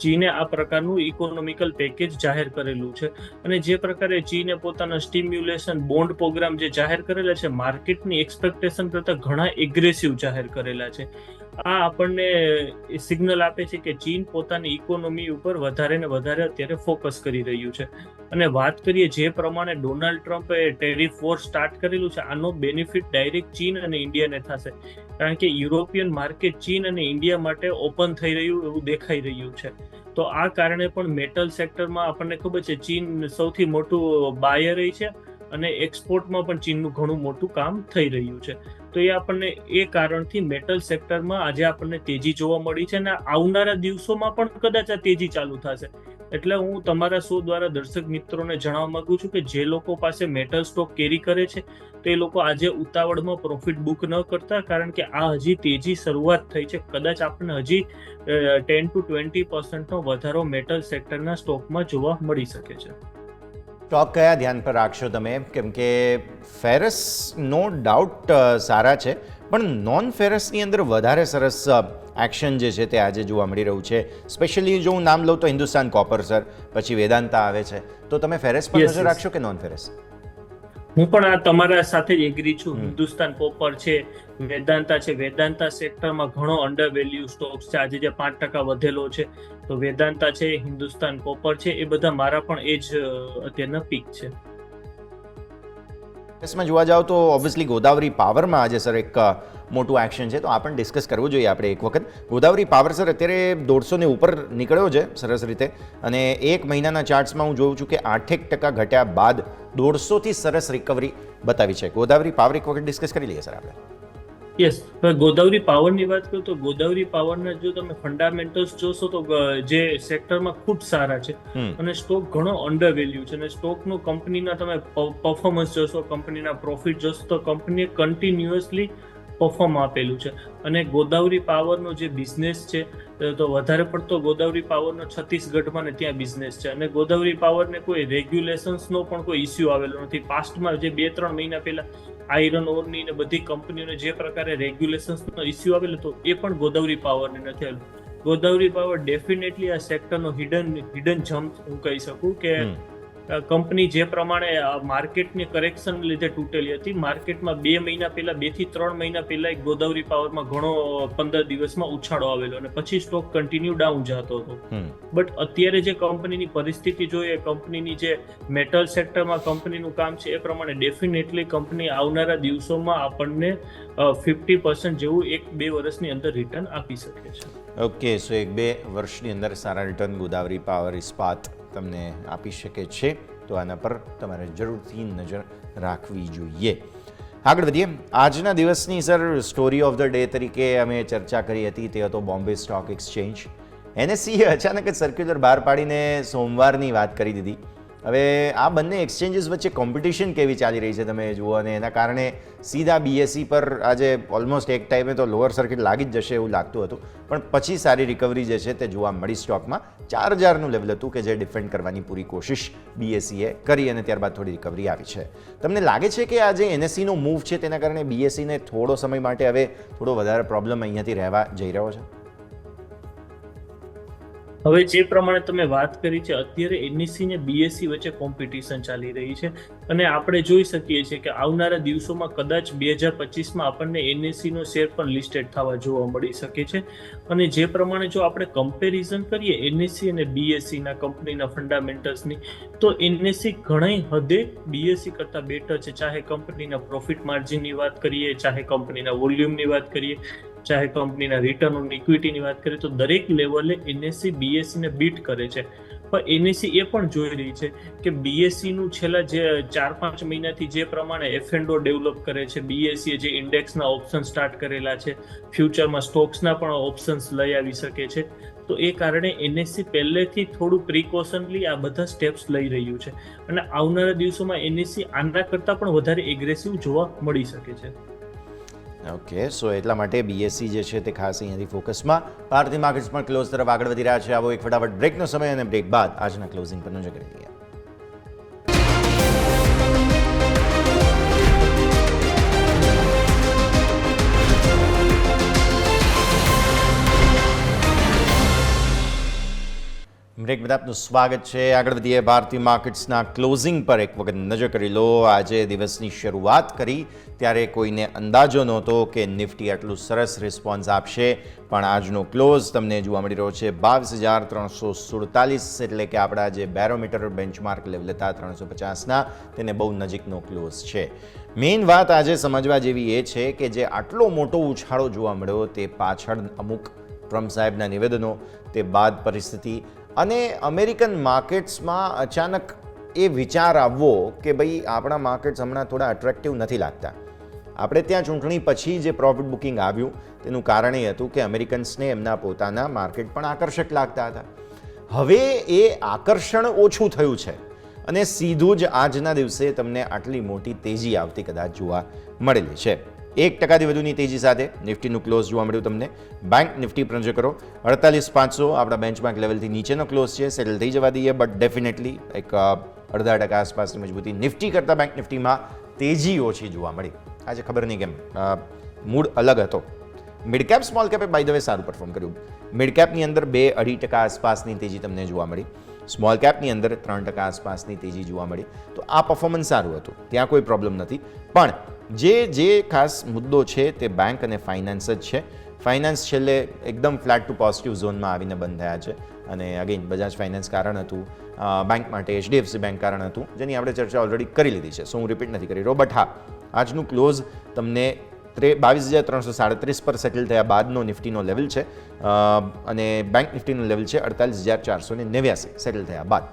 Speaker 5: ચીને આ પ્રકારનું ઇકોનોમિકલ પેકેજ જાહેર કરેલું છે. અને જે પ્રકારે ચીને પોતાના સ્ટિમ્યુલેશન બોન્ડ પ્રોગ્રામ જે જાહેર કરેલા છે, માર્કેટની એક્સપેક્ટેશન કરતાં ઘણા એગ્રેસિવ જાહેર કરેલા છે. આ આપણને સિગ્નલ આપે છે કે ચીન પોતાની ઇકોનોમી ઉપર વધારે ને વધારે અત્યારે ફોકસ કરી રહ્યું છે. અને વાત કરીએ જે પ્રમાણે ડોનાલ્ડ ટ્રમ્પે ટેરિફ વોર સ્ટાર્ટ કરેલું છે, આનો બેનિફિટ ડાયરેક્ટ ચીન અને ઇન્ડિયાને થશે, કારણ કે યુરોપિયન માર્કેટ ચીન અને ઇન્ડિયા માટે ઓપન થઈ રહ્યું એવું દેખાઈ રહ્યું છે. તો આ કારણે પણ મેટલ સેક્ટરમાં આપણને ખબર છે ચીન સૌથી મોટું બાયર છે અને એક્સપોર્ટમાં પણ ચીનનું ઘણું મોટું કામ થઈ રહ્યું છે. તો એ આપણને એ કારણથી મેટલ સેક્ટરમાં આજે આપણને તેજી જોવા મળી છે અને આવનારા દિવસોમાં પણ કદાચ આ તેજી ચાલુ થશે. એટલે હું તમારા શો દ્વારા દર્શક મિત્રોને જણાવવા માંગુ છું કે જે લોકો પાસે મેટલ સ્ટોક કેરી કરે છે તો એ લોકો આજે ઉતાવળમાં પ્રોફિટ બુક ન કરતા, કારણ કે આ હજી તેજી શરૂઆત થઈ છે. કદાચ આપણને હજી 10 to 20% વધારો મેટલ સેક્ટરના સ્ટોકમાં જોવા મળી શકે છે.
Speaker 3: સ્ટોક કયા ધ્યાન પર રાખશો તમે? કેમ કે ફેરસ નો ડાઉટ સારા છે, પણ નોન ફેરસની અંદર વધારે સરસ એક્શન જે છે તે આજે જોવા મળી રહ્યું છે. સ્પેશિયલી જો હું નામ લઉં તો હિન્દુસ્તાન કોપર સર, પછી વેદાંતા આવે છે. તો તમે ફેરસ પર નજર રાખશો કે નોન ફેરસ?
Speaker 5: હું પણ આ તમારા સાથે જ એગ્રી છું. હિન્દુસ્તાન કોપર છે, વેદાંતા છે. વેદાંતા સેક્ટરમાં ઘણો અંડર વેલ્યુ સ્ટોક્સ છે. આજે જે 5% વધેલો છે, તો વેદાંતા છે, હિન્દુસ્તાન કોપર છે, એ બધા મારા પણ એ જ અત્યારના પીક છે.
Speaker 3: કેસમાં જોવા જાઓ તો ઓબ્વિયસલી ગોદાવરી પાવરમાં આજે સર એક મોટું એક્શન છે, તો આ પણ ડિસ્કસ કરવું જોઈએ આપણે એક વખત. ગોદાવરી પાવર સર અત્યારે 150 ઉપર નીકળ્યો છે સરસ રીતે, અને એક મહિનાના ચાર્ટ્સમાં હું જોઉં છું કે 8% ઘટ્યા બાદ 150થી સરસ રિકવરી બતાવી છે. ગોદાવરી પાવર એક વખત ડિસ્કસ કરી લઈએ સર આપણે.
Speaker 5: યસ, ગોદાવરી પાવરની વાત કરું તો ગોદાવરી પાવરના જો તમે ફંડામેન્ટલ્સ જોશો તો જે સેક્ટરમાં ખૂબ સારા છે અને સ્ટોક ઘણો અંડર વેલ્યુ છે, અને સ્ટોકનું કંપનીના તમે પરફોર્મન્સ જોશો, કંપનીના પ્રોફિટ જોશો તો કંપનીએ કન્ટિન્યુઅસલી પરફોર્મ આપેલું છે. અને ગોદાવરી પાવરનો જે બિઝનેસ છે તો વધારે પડતો ગોદાવરી પાવરનો છત્તીસગઢમાં ને ત્યાં બિઝનેસ છે, અને ગોદાવરી પાવરને કોઈ રેગ્યુલેશન્સનો પણ કોઈ ઇસ્યુ આવેલો નથી. પાસ્ટમાં જે 2-3 મહિના પહેલા આયરન ઓરની ને બધી કંપનીઓને જે પ્રકારે રેગ્યુલેશન્સનો ઇસ્યુ આવેલો હતો એ પણ ગોદાવરી પાવરને નથી આવેલો. ગોદાવરી પાવર ડેફિનેટલી આ સેક્ટરનો હિડન જમ્પ હું કહી શકું કે કંપની જે પ્રમાણે માર્કેટની કરેક્શન લીધે તૂટેલી હતી, માર્કેટમાં 2 મહિના પહેલા 2 થી 3 મહિના પહેલા ગોદાવરી પાવરમાં ઘણો 15 દિવસમાં ઉછાળો આવેલો અને પછી સ્ટોક કન્ટિન્યુ ડાઉન જતો હતો. બટ અત્યારે જે કંપનીની પરિસ્થિતિ જોઈએ, કંપનીની જે મેટલ સેક્ટરમાં કંપનીનું કામ છે એ પ્રમાણે ડેફિનેટલી કંપની આવનારા દિવસોમાં આપણને 50% જેવું 1-2 વર્ષની અંદર રિટર્ન આપી શકે છે.
Speaker 3: ઓકે, સો 1-2 વર્ષની અંદર સારા રિટર્ન ગોદાવરી પાવર ઇસ્પાત તમને આપી શકે છે, તો આના પર તમારે જરૂરથી નજર રાખવી જોઈએ. આગળ વધીએ. આજના દિવસની sir story of the day તરીકે અમે ચર્ચા કરી હતી તે હતો બોમ્બે સ્ટોક એક્સચેન્જ. NSE અચાનક જ સર્ક્યુલર બહાર પાડીને સોમવારની વાત કરી દીધી. હવે આ બંને એક્સચેન્જીસ વચ્ચે કોમ્પિટિશન કેવી ચાલી રહી છે તમે જુઓ, અને એના કારણે સીધા BSE પર આજે ઓલમોસ્ટ એક ટાઈમે તો લોઅર સર્કિટ લાગી જ જશે એવું લાગતું હતું, પણ પછી સારી રિકવરી જે છે તે જોવા મળી. સ્ટોકમાં 4000નું લેવલ હતું કે જે ડિફેન્ડ કરવાની પૂરી કોશિશ BSEએ કરી અને ત્યારબાદ થોડી રિકવરી આવી છે. તમને લાગે છે કે આ જે NSEનો મૂવ છે તેના કારણે BSEને થોડો સમય માટે હવે થોડો વધારે પ્રોબ્લેમ અહીંયાથી રહેવા જઈ રહ્યો છે?
Speaker 5: હવે જે પ્રમાણે તમે વાત કરી છે, અત્યારે NSE ને BSE વચ્ચે કોમ્પિટિશન ચાલી રહી છે, અને આપણે જોઈ શકીએ છીએ કે આવનારા દિવસોમાં કદાચ 2025માં આપણને NSE નો શેર પણ લિસ્ટેડ થવા જોવા મળી શકે છે. અને જે પ્રમાણે જો આપણે કમ્પેરિઝન કરીએ NSE અને BSE ના કંપનીના ફંડામેન્ટલ્સની, તો NSE ઘણી હદે BSE કરતાં બેટર છે. ચાહે કંપનીના પ્રોફિટ માર્જિનની વાત કરીએ, ચાહે કંપનીના વોલ્યુમની વાત કરીએ, ચાહે કંપનીના રિટર્ન ઓન ઇક્વિટીની વાત કરીએ, તો દરેક લેવલે NSE BSE ને બીટ કરે છે. પણ NSE એ પણ જોઈ રહી છે કે BSE નું છેલ્લા જે 4-5 મહિનાથી જે પ્રમાણે F&O ડેવલપ કરે છે, BSE જે ઇન્ડેક્સના ઓપ્શન સ્ટાર્ટ કરેલા છે, ફ્યુચરમાં સ્ટોક્સના પણ ઓપ્શન્સ લઈ આવી શકે છે, તો એ કારણે NSE પહેલેથી થોડું પ્રિકોશનલી આ બધા સ્ટેપ્સ લઈ રહ્યું છે, અને આવનારા દિવસોમાં NSE આના કરતાં પણ વધારે એગ્રેસિવ જોવા મળી શકે છે.
Speaker 3: ઓકે, સો એટલા માટે BSE જે છે તે ખાસ અહીંયાથી ફોકસમાં. ભારતીય માર્કેટ્સ પણ ક્લોઝ તરફ આગળ વધી રહ્યા છે. આવો એક ફટાફટ બ્રેકનો સમય, અને બ્રેક બાદ આજના ક્લોઝિંગ પર નજર કરી લઈએ. બ્રેક બાદ આપનું સ્વાગત છે. આગળ વધીએ. ભારતીય માર્કેટ્સના ક્લોઝિંગ પર એક વખત નજર કરી લો. આજે દિવસની શરૂઆત કરી ત્યારે કોઈને અંદાજો નહોતો કે નિફ્ટી આટલું સરસ રિસ્પોન્સ આપશે, પણ આજનો ક્લોઝ તમને જોવા મળી રહ્યો છે 22,347, એટલે કે આપણા જે બેરોમીટર બેન્ચમાર્ક લેવલ હતા 350ના, તેને બહુ નજીકનો ક્લોઝ છે. મેઇન વાત આજે સમજવા જેવી એ છે કે જે આટલો મોટો ઉછાળો જોવા મળ્યો તે પાછળ અમુક ટ્રમ્પ સાહેબના નિવેદનો, તે બાદ પરિસ્થિતિ અને અમેરિકન માર્કેટ્સમાં અચાનક એ વિચાર આવવો કે ભાઈ આપણા માર્કેટ્સ હમણાં થોડા અટ્રેક્ટિવ નથી લાગતા. આપણે ત્યાં ચૂંટણી પછી જે પ્રોફિટ બુકિંગ આવ્યું તેનું કારણ એ હતું કે અમેરિકન્સને એમના પોતાના માર્કેટ પણ આકર્ષક લાગતા હતા. હવે એ આકર્ષણ ઓછું થયું છે અને સીધું જ આજના દિવસે તમને આટલી મોટી તેજી આવતી કદાચ જોવા મળેલી છે. 1%થી વધુની તેજી સાથે નિફ્ટીનું ક્લોઝ જોવા મળ્યું તમને. બેંક નિફ્ટી પર નજર કરો, 48,500 આપણા બેન્ચમાર્ક લેવલથી નીચેનો ક્લોઝ છે, સેટલ થઈ જવા દઈએ, બટ ડેફિનેટલી એક 0.5% આસપાસની મજબૂતી. નિફ્ટી કરતાં બેંક નિફ્ટીમાં તેજી ઓછી જોવા મળી. આજે ખબર નહીં કેમ મૂડ અલગ હતો. મિડ કેપ સ્મોલ કેપે બાય ધ વે સારું પરફોર્મ કર્યું. મિડ કેપની અંદર 2-2.5% આસપાસની તેજી તમને જોવા મળી. સ્મોલ કેપની અંદર 3% આસપાસની તેજી જોવા મળી. તો આ પરફોર્મન્સ સારું હતું, ત્યાં કોઈ પ્રોબ્લેમ નથી. પણ જે ખાસ મુદ્દો છે તે બેંક અને ફાઇનાન્સ જ છે. ફાઇનાન્સ છેલ્લે એકદમ ફ્લેટ ટુ પોઝિટિવ ઝોનમાં આવીને બંધ થયા છે, અને અગેન બજાજ ફાઇનાન્સ કારણ હતું, બેંક માટે HDFC બેંક કારણ હતું, જેની આપણે ચર્ચા ઓલરેડી કરી લીધી છે, સો હું રિપીટ નથી કરી રહ્યો. બટ હા, આજનું ક્લોઝ તમને 22,337 પર સેટલ થયા બાદનો નિફ્ટીનો લેવલ છે અને બેંક નિફ્ટીનો લેવલ છે 48,489 સેટલ થયા બાદ.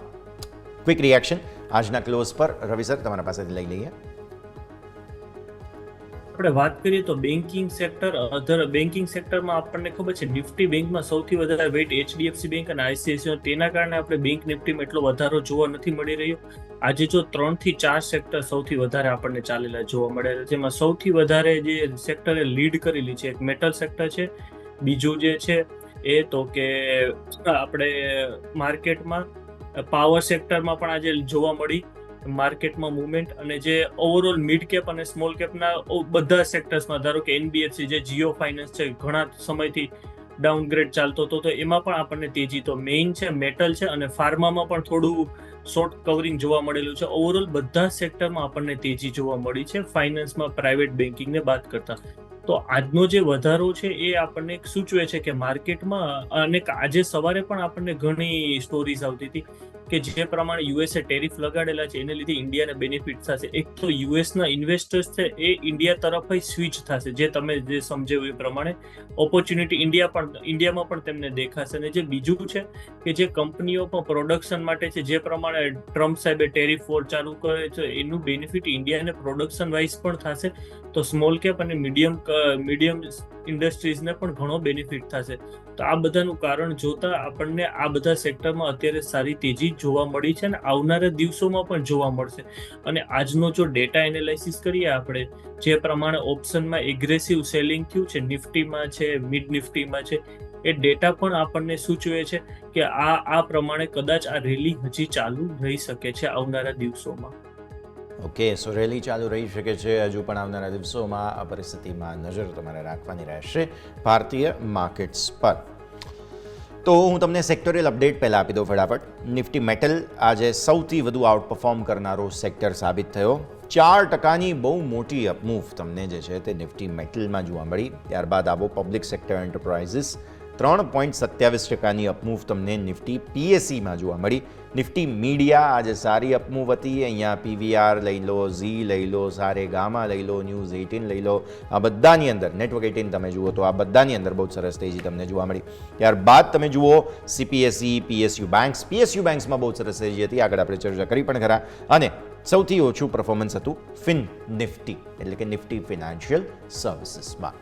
Speaker 3: ક્વિક રિએક્શન આજના ક્લોઝ પર રવિ સર તમારા પાસેથી લઈ લઈએ.
Speaker 5: આપણે વાત કરીએ તો બેન્કિંગ સેક્ટર, અધર બેન્કિંગ સેક્ટરમાં આપણને ખબર છે નિફ્ટી બેંકમાં સૌથી વધારે વેઇટ HDFC બેંક અને ICICI, તેના કારણે આપણે બેંક નિફ્ટીમાં એટલો વધારો જોવા નથી મળી રહ્યો. આજે જો 3 થી 4 સેક્ટર સૌથી વધારે આપણને ચાલેલા જોવા મળેલા, જેમાં સૌથી વધારે જે સેક્ટરે લીડ કરેલી છે એક મેટલ સેક્ટર છે, બીજું જે છે એ તો કે આપણે માર્કેટમાં પાવર સેક્ટરમાં પણ આજે જોવા મળી માર્કેટમાં મુવમેન્ટ, અને જે ઓવરઓલ મિડ કેપ અને સ્મોલ કેપના બધા સેક્ટર્સમાં, ધારો કે NBFC જે જીઓ ફાઇનાન્સ છે ઘણા સમયથી ડાઉનગ્રેડ ચાલતો હતો, તો એમાં પણ આપણને તેજી તો મેઇન છે મેટલ છે, અને ફાર્મામાં પણ થોડું શોર્ટ કવરિંગ જોવા મળેલું છે. ઓવરઓલ બધા સેક્ટરમાં આપણને તેજી જોવા મળી છે, ફાઇનાન્સમાં પ્રાઇવેટ બેન્કિંગને બાદ કરતા. તો આજનો જે વધારો છે એ આપણને સૂચવે છે કે માર્કેટમાં, અને આજે સવારે પણ આપણને ઘણી સ્ટોરીઝ આવતી હતી કે જે પ્રમાણે યુએસએ ટેરિફ લગાડેલા છે એને લીધે ઇન્ડિયાને બેનિફિટ થશે. એક તો યુએસના ઇન્વેસ્ટર્સ છે એ ઇન્ડિયા તરફ સ્વિચ થશે, જે તમે જે સમજાવ્યું એ પ્રમાણે ઓપોર્ચ્યુનિટી ઇન્ડિયામાં પણ તેમને દેખાશે. અને જે બીજું છે કે જે કંપનીઓ પણ પ્રોડક્શન માટે છે, જે પ્રમાણે ટ્રમ્પ સાહેબે ટેરિફ વોર ચાલુ કરે છે એનું બેનિફિટ ઇન્ડિયાને પ્રોડક્શન વાઇઝ પણ થશે. તો સ્મોલ કેપ અને મીડિયમ ઇન્ડસ્ટ્રીઝને પણ ઘણો બેનિફિટ થશે. તો આ બધાનું કારણ જોતા આપણને આ બધા સેક્ટરમાં અત્યારે સારી તેજી જોવા મળી છે અને આવનારા દિવસોમાં પણ જોવા મળશે. અને આજનો જો ડેટા એનાલિસિસ કરીએ આપણે, જે પ્રમાણે ઓપ્શનમાં એગ્રેસિવ સેલિંગ થયું છે, નિફ્ટીમાં છે, મિડ નિફ્ટીમાં છે, એ ડેટા પણ આપણને સૂચવે છે કે આ પ્રમાણે કદાચ આ રેલી હજી ચાલુ રહી શકે છે આવનારા દિવસોમાં.
Speaker 3: ઓકે, સો રેલી ચાલુ રહી શકે છે હજુ પણ આવનારા દિવસોમાં. આ પરિસ્થિતિમાં નજર તમારે રાખવાની રહેશે ભારતીય માર્કેટ્સ પર. તો હું તમને સેક્ટોરિયલ અપડેટ પહેલાં આપી દઉં ફટાફટ. નિફ્ટી મેટલ આજે સૌથી વધુ આઉટપરફોર્મ કરનારો સેક્ટર સાબિત થયો. 4%ની બહુ મોટી અપમૂવ તમને જે છે તે નિફ્ટી મેટલમાં જોવા મળી. ત્યારબાદ આવો પબ્લિક સેક્ટર એન્ટરપ્રાઇઝીસ 3.27%ની અપમૂવ તમને નિફ્ટી PSEમાં જોવા મળી. નિફ્ટી મીડિયા આજે સારી અપમૂવ હતી. અહીંયા PVR લઈ લો, ઝી લઈ લો, સારેગામા લઈ લો, ન્યૂઝ 18 લઈ લો, આ બધાની અંદર નેટવર્ક 18 તમે જુઓ તો આ બધાની અંદર બહુ સરસ તેજી તમને જોવા મળી. ત્યારબાદ તમે જુઓ CPSE, PSU બેંક્સમાં બહુ સરસ તેજી હતી, આગળ આપણે ચર્ચા કરી પણ ખરા. અને સૌથી ઓછું પરફોર્મન્સ હતું ફિન નિફ્ટી, એટલે કે નિફ્ટી ફિનાન્શિયલ સર્વિસીસમાં.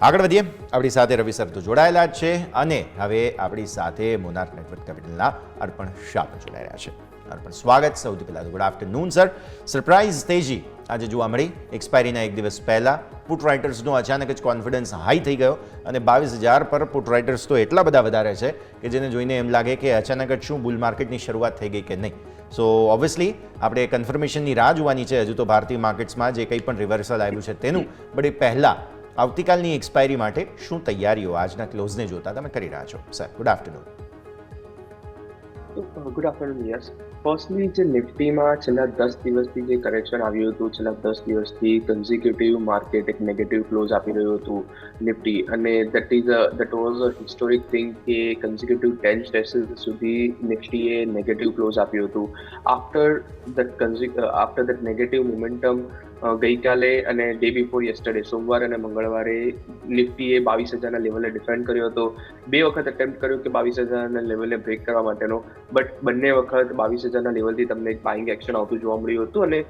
Speaker 3: આગળ વધીએ. આપણી સાથે રવિ સર તો જોડાયેલા જ છે અને હવે આપણી સાથે મોનાર્ક નેટવર્ક કેપિટલના અર્પણ શાહ પણ જોડાઈ રહ્યા છે. અર્પણ, સ્વાગત. સૌથી પહેલાં ગુડ આફ્ટરનૂન સર. સરપ્રાઇઝ તેજી આજે જોવા મળી. એક્સપાયરીના એક દિવસ પહેલાં પુટ રાઇટર્સનો અચાનક જ કોન્ફિડન્સ હાઈ થઈ ગયો અને 22,000 પર પુટ રાઇટર્સ તો એટલા બધા વધારે છે કે જેને જોઈને એમ લાગે કે અચાનક જ શું બુલ માર્કેટની શરૂઆત થઈ ગઈ કે નહીં. સો ઓબ્વિયસલી આપણે કન્ફર્મેશનની રાહ જોવાની છે હજુ તો ભારતીય માર્કેટ્સમાં જે કંઈ પણ રિવર્સલ આવ્યું છે તેનું. બટ એ પહેલાં આવતીકાલની એક્સપાયરી માટે શું તૈયારીઓ આજના ક્લોઝને જોતા તમે કરી રહ્યા છો sir? Good afternoon.
Speaker 6: Good afternoon. Yes, firstly જે નિફ્ટીમાં છેલ્લા 10 દિવસથી જે કરેક્શન આવ્યું હતું, છેલ્લા 10 દિવસથી કન્ઝિક્યુટિવ માર્કેટ એક નેગેટિવ ક્લોઝ આપી રહ્યું હતું નિફ્ટી, અને that was a historic thing કે કન્ઝિક્યુટિવ 10 સેશન્સ સુધી નિફ્ટીએ નેગેટિવ ક્લોઝ આપ્યું હતું. આફ્ટર દેટ નેગેટિવ મોમેન્ટમ ગઈકાલે અને ડે બિફોર યસ્ટરડે, સોમવાર અને મંગળવારે નિફ્ટીએ 22,000ના લેવલે ડિફેન્ડ કર્યો હતો. 2 વખત અટેમ્પ્ટ કર્યો કે 22,000ના લેવલે બ્રેક કરવા માટેનો, બટ બંને વખત 22,000ના લેવલથી તમને એક બાઇંગ એક્શન આવતું જોવા મળ્યું હતું અને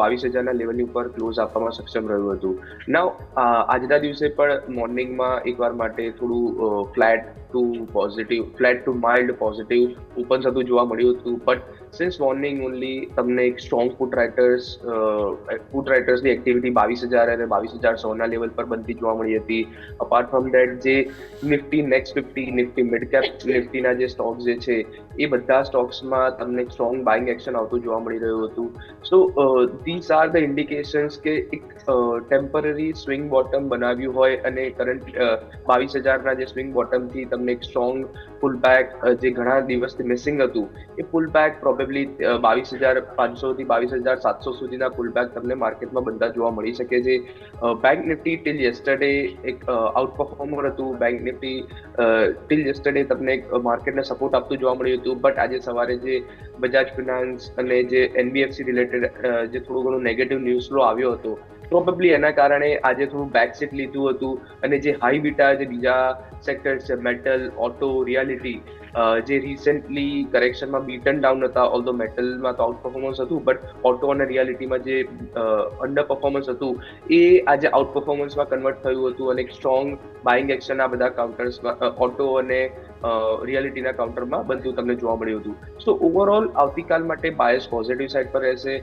Speaker 6: 22,000ના લેવલની ઉપર ક્લોઝ આપવામાં સક્ષમ રહ્યું હતું. નાઉ આજના દિવસે પણ મોર્નિંગમાં એકવાર માટે થોડું flat to mild positive open થતું જોવા મળ્યું હતું. બટ સિન્સ મોર્નિંગ ઓનલી તમને એક સ્ટ્રોંગ પુટ રાઇટર્સની એક્ટિવિટી 22,000 અને 22,100ના લેવલ પર બનતી જોવા મળી હતી. અપાર્ટ ફ્રોમ દેટ જે Nifty next 50, Nifty mid cap નિફ્ટીના જે સ્ટોક્સ જે છે એ બધા સ્ટોક્સમાં તમને સ્ટ્રોંગ બાઇંગ એક્શન આવતું જોવા મળી રહ્યું હતું. So this are the indications કે એક ટેમ્પરરી સ્વિંગ બોટમ બનાવ્યું હોય અને કરંટ 22,000ના જે સ્વિંગ બોટમથી તમને તમને એક સ્ટ્રોંગ પુલ બેક જે ઘણા દિવસથી મિસિંગ હતું એ પુલ બેક પ્રોબેબલી 22,500 થી 22,700 સુધીના પુલ બેક તમને માર્કેટમાં બધા જોવા મળી શકે છે. બેંક નિફ્ટી ટિલ યસ્ટરડે એક આઉટ પરફોર્મર હતું. બેંક નિફ્ટી ટિલ યસ્ટરડે તમને માર્કેટને સપોર્ટ આપતું જોવા મળ્યું હતું, બટ આજે સવારે જે બજાજ ફિનાન્સ અને જે એનબીએફસી રિલેટેડ જે થોડું ઘણું નેગેટિવ ન્યૂઝ ફ્લો આવ્યો હતો, પ્રોબેબલી એના કારણે આજે થોડું બેકસીટ લીધું હતું અને જે હાઈ બીટા જે બીજા સેક્ટર્સ છે, મેટલ, ઓટો, રિયાલિટી, જે રિસેન્ટલી કરેક્શનમાં બીટન ડાઉન હતા, ઓલ્ધો મેટલમાં તો આઉટ પરફોર્મન્સ હતું, બટ ઓટો અને રિયાલિટીમાં જે અંડર પરફોર્મન્સ હતું એ આજે આઉટ પરફોર્મન્સમાં કન્વર્ટ થયું હતું અને એક સ્ટ્રોંગ બાઇંગ એક્શન આ બધા કાઉન્ટર્સમાં ઓટો અને રિયાલિટીના કાઉન્ટરમાં બનતું તમને જોવા મળ્યું હતું. સો ઓવરઓલ આવતીકાલ માટે બાયસ પોઝિટિવ સાઇડ પર રહેશે.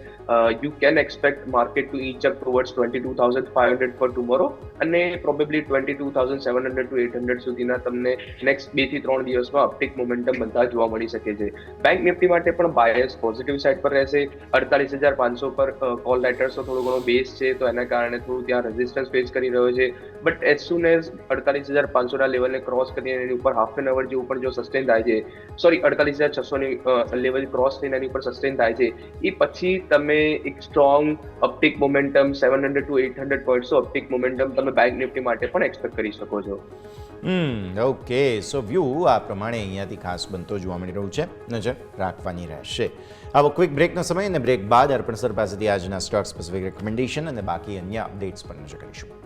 Speaker 6: You can expect market to inch up towards 22,500 for tomorrow અને પ્રોબેબલી 22,700 to 800 સુધીના તમને નેક્સ્ટ 2 થી 3 દિવસમાં અપટિક મોમેન્ટમ બનતા જોવા મળી શકે છે. બેંક નિફ્ટી માટે પણ બાયસ પોઝિટિવ સાઇડ પર રહેશે. 48,500 પર કોલ રાઇટર્સનો થોડો ઘણો બેઝ છે, તો એના કારણે થોડું ત્યાં રેઝિસ્ટન્સ ફેસ કરી રહ્યો છે, બટ એઝ સુન એઝ 48,500 ના લેવલને ક્રોસ કરીને એની ઉપર હાફ એન અવર જેવું પણ જો સસ્ટેન થાય છે, 48,600 ની લેવલ ક્રોસ થઈને એની ઉપર સસ્ટેન થાય છે, એ પછી તમે એક સ્ટ્રોંગ અપટિક મોમેન્ટમ 700 to 800 પોઈન્ટ્સનો અપટિક મોમેન્ટમ તમે બેંક નિફ્ટી માટે પણ એક્સપેક્ટ કરી શકો છો.
Speaker 3: ઓકે, સો વ્યૂ આ પ્રમાણે અહીંયાથી ખાસ બનતો જોવા મળી રહ્યું છે, નજર રાખવાની રહેશે. આવો ક્વિક બ્રેકનો સમય અને બ્રેક બાદ અર્પણ સર પાસેથી આજના સ્ટોક સ્પેસિફિક રેકમેન્ડેશન અને બાકી અન્ય અપડેટ્સ પર નજર કરીશું.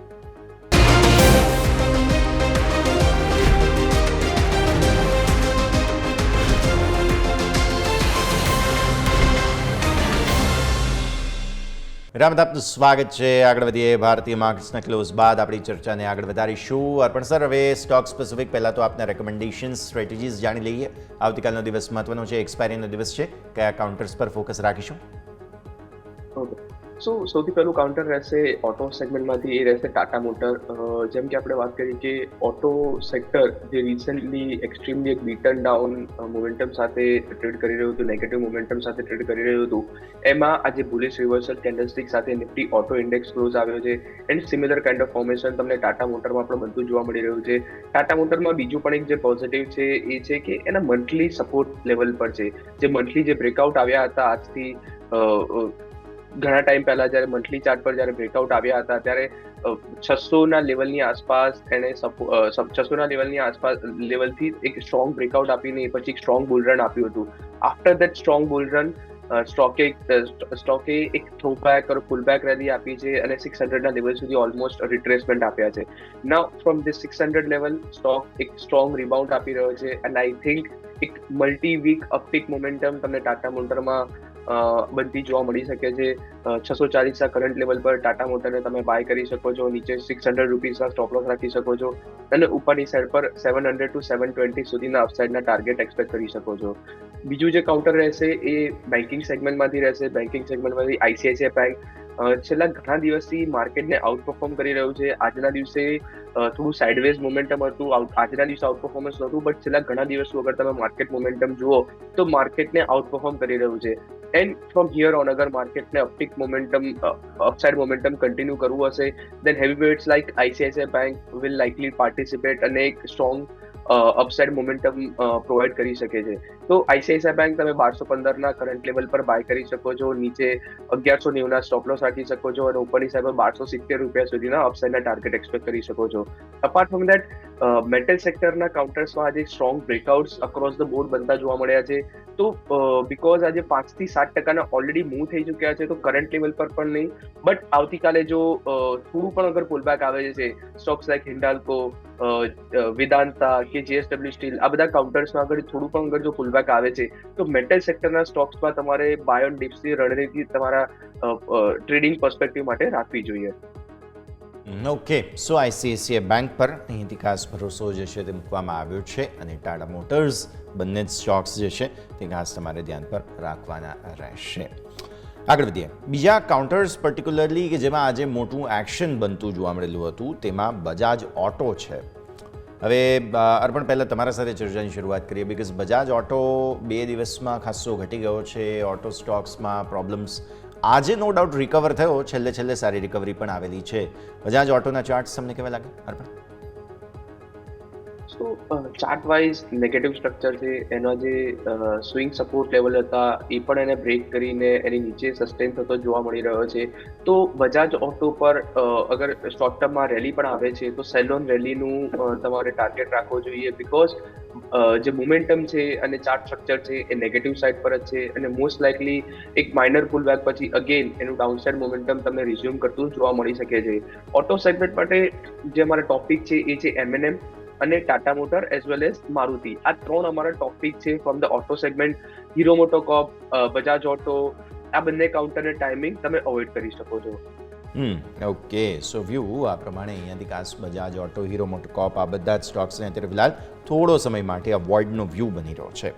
Speaker 3: રામદ આપનું સ્વાગત છે. આગળ વધીએ. ભારતીય માર્કેટ્સના ક્લોઝ બાદ આપણી ચર્ચાને આગળ વધારીશું. અર્પણ સર, હવે સ્ટોક સ્પેસિફિક પહેલાં તો આપના રેકમેન્ડેશન સ્ટ્રેટેજીસ જાણી લઈએ. આવતીકાલનો દિવસ મહત્વનો છે, એક્સપાયરીનો દિવસ છે, કયા કાઉન્ટર્સ પર ફોકસ રાખીશું?
Speaker 6: ઓકે, સો સૌથી પહેલું કાઉન્ટર રહેશે ઓટો સેગમેન્ટમાંથી, એ રહેશે ટાટા મોટર. જેમ કે આપણે વાત કરી કે ઓટો સેક્ટર જે રિસેન્ટલી એક્સ્ટ્રીમલી એક બીટન ડાઉન મોમેન્ટમ સાથે ટ્રેડ કરી રહ્યું હતું, નેગેટિવ મોમેન્ટમ સાથે ટ્રેડ કરી રહ્યું હતું, એમાં આજે બુલિશ રિવર્સલ કેન્ડલસ્ટિક સાથે નિફ્ટી ઓટો ઇન્ડેક્સ ક્લોઝ આવ્યો છે and similar kind of formation તમને ટાટા મોટરમાં પણ બધું જોવા મળી રહ્યું છે. ટાટા મોટરમાં બીજું પણ એક જે પોઝિટિવ છે એ છે કે એના મંથલી સપોર્ટ લેવલ પર છે. જે મંથલી જે બ્રેકઆઉટ આવ્યા હતા આજથી ઘણા ટાઈમ પહેલા જ્યારે મંથલી ચાર્ટ પર જ્યારે બ્રેકઆઉટ આવ્યા હતા ત્યારે 600ના લેવલની આસપાસ એને 600ના લેવલની આસપાસ લેવલથી એક સ્ટ્રોંગ બ્રેકઆઉટ આપીને એ પછી એક સ્ટ્રોંગ બુલ રન આપ્યું હતું. After that strong bull run સ્ટોકે એક થ્રોબેક or પુલબેક રેલી આપી છે અને 600ના લેવલ સુધી ઓલમોસ્ટ રિટ્રેસમેન્ટ આપ્યા છે. Now from this 600 level stock એક સ્ટ્રોંગ રિબાઉન્ડ આપી રહ્યો છે એન્ડ આઈ થિંક એક મલ્ટી વીક અપટિક મોમેન્ટમ તમને ટાટા મોટરમાં બનતી જોવા મળી શકે છે. 640ના કરંટ લેવલ પર ટાટા મોટરને તમે બાય કરી શકો છો, નીચે 600 રૂપીસના સ્ટોપ લોસ રાખી શકો છો અને ઉપરની સાઈડ પર 700 to 720 સુધીના અપસાઇડના ટાર્ગેટ એક્સપેક્ટ કરી શકો છો. બીજું જે કાઉન્ટર રહેશે એ બેન્કિંગ સેગમેન્ટમાંથી રહેશે. બેન્કિંગ સેગમેન્ટમાંથી આઈસીઆઈસીઆઈ બેંક છેલ્લા ઘણા દિવસથી માર્કેટને આઉટ પરફોર્મ કરી રહ્યું છે. આજના દિવસે થોડું સાઇડવેઝ મોમેન્ટમ હતું, આજના દિવસે આઉટ પરફોર્મન્સ નહોતું, બટ છેલ્લા ઘણા દિવસો અગર તમે માર્કેટ મોમેન્ટમ જુઓ તો માર્કેટને આઉટ પરફોર્મ કરી રહ્યું છે. એન્ડ ફ્રોમ હિયર ઓન અગર માર્કેટને uptick momentum upside momentum continue કરવું હશે then heavyweights like ICICI bank will likely participate અને એક સ્ટ્રોંગ અપસાઇડ મોમેન્ટમ પ્રોવાઈડ કરી શકે છે. તો આઈસીઆઈસીઆઈ બેંક તમે 1215ના કરંટ લેવલ પર બાય કરી શકો છો, નીચે 1190ના સ્ટોપ લોસ રાખી શકો છો અને ઉપરની સાઈડ પર 1270 રૂપિયા સુધીના અપસાઇડના ટાર્ગેટ એક્સપેક્ટ કરી શકો છો. અપાર્ટ ફ્રોમ દેટ મેટલ સેક્ટરના કાઉન્ટર્સમાં આજે સ્ટ્રોંગ બ્રેકઆઉટ્સ અક્રોસ ધ બોર્ડ બનતા જોવા મળ્યા છે. તો બીકોઝ આજે 5 થી 7% ઓલરેડી મૂવ થઈ ચૂક્યા છે, તો કરંટ લેવલ પર પણ નહીં, બટ આવતીકાલે જો થોડું પણ અગર પુલબેક આવે છે, સ્ટોક્સ લાઈક હિન્ડાલ્કો, વેદાંતા કે જેએસડબલ્યુ સ્ટીલ આ બધા કાઉન્ટર્સમાં આગળ થોડું પણ અગર જો પુલબેક આવે છે તો મેટલ સેક્ટરના સ્ટોક્સમાં તમારે બાય ઓન ડિપ્સની રણનીતિ તમારા ટ્રેડિંગ પર્સપેક્ટિવ માટે રાખવી જોઈએ.
Speaker 3: ઓકે, સો આઈસીઆઈસીઆઈ બેંક પર અહીંથી ખાસ ભરોસો જે છે તે મૂકવામાં આવ્યો છે અને ટાટા મોટર્સ બંને જ સ્ટોક્સ જે છે તે ખાસ તમારે ધ્યાન પર રાખવાના રહેશે. આગળ વધીએ. બીજા કાઉન્ટર્સ પર્ટિક્યુલરલી કે જેમાં આજે મોટું એક્શન બનતું જોવા મળેલું હતું તેમાં બજાજ ઓટો છે. હવે અર્પણ પહેલાં તમારા સાથે ચર્ચાની શરૂઆત કરીએ બિકોઝ બજાજ ઓટો 2 દિવસમાં ખાસ્સો ઘટી ગયો છે. ઓટો સ્ટોક્સમાં પ્રોબ્લેમ્સ આજે નો ડાઉટ રિકવર થયો, છેલ્લે સારી રિકવરી પણ આવેલી છે. બજાજ ઓટોના ચાર્ટ્સ તમને કેવા લાગે અર્પણ?
Speaker 6: સો ચાર્ટ વાઇઝ નેગેટિવ સ્ટ્રક્ચર છે, એના જે સ્વિંગ સપોર્ટ લેવલ હતા એ પણ એને બ્રેક કરીને એની નીચે સસ્ટેન થતો જોવા મળી રહ્યો છે. તો બજાજ ઓટો પર અગર શોર્ટ ટર્મમાં રેલી પણ આવે છે તો સેલ ઓન રેલીનું તમારે ટાર્ગેટ રાખવો જોઈએ, બિકોઝ જે મોમેન્ટમ છે અને ચાર્ટ સ્ટ્રક્ચર છે એ નેગેટિવ સાઇડ પર જ છે અને મોસ્ટ લાઇકલી એક માઇનર પુલ બેક પછી અગેન એનું ડાઉનસાઇડ મોમેન્ટમ તમને રિઝ્યુમ કરતું જોવા મળી શકે છે. ઓટો સેગમેન્ટ માટે જે અમારા ટોપિક છે એ છે M&M અને Tata motor as well as Maruti. આ ત્રણ અમારા ટોપિક છે from the auto segment. Hero મોટોકોર્પ, Bajaj auto, આ બંને કાઉન્ટરને ટાઈમિંગ તમે અવોઇડ કરી શકો છો.
Speaker 3: ઓકે, સો વ્યૂ આ પ્રમાણે અહીંયાથી ખાસ બજાજ ઓટો, હીરો મોટોકોર્પ આ બધા જ સ્ટોક્સને અત્યારે ફિલહાલ થોડો સમય માટે અવોઇડનો વ્યૂ બની રહ્યો છે.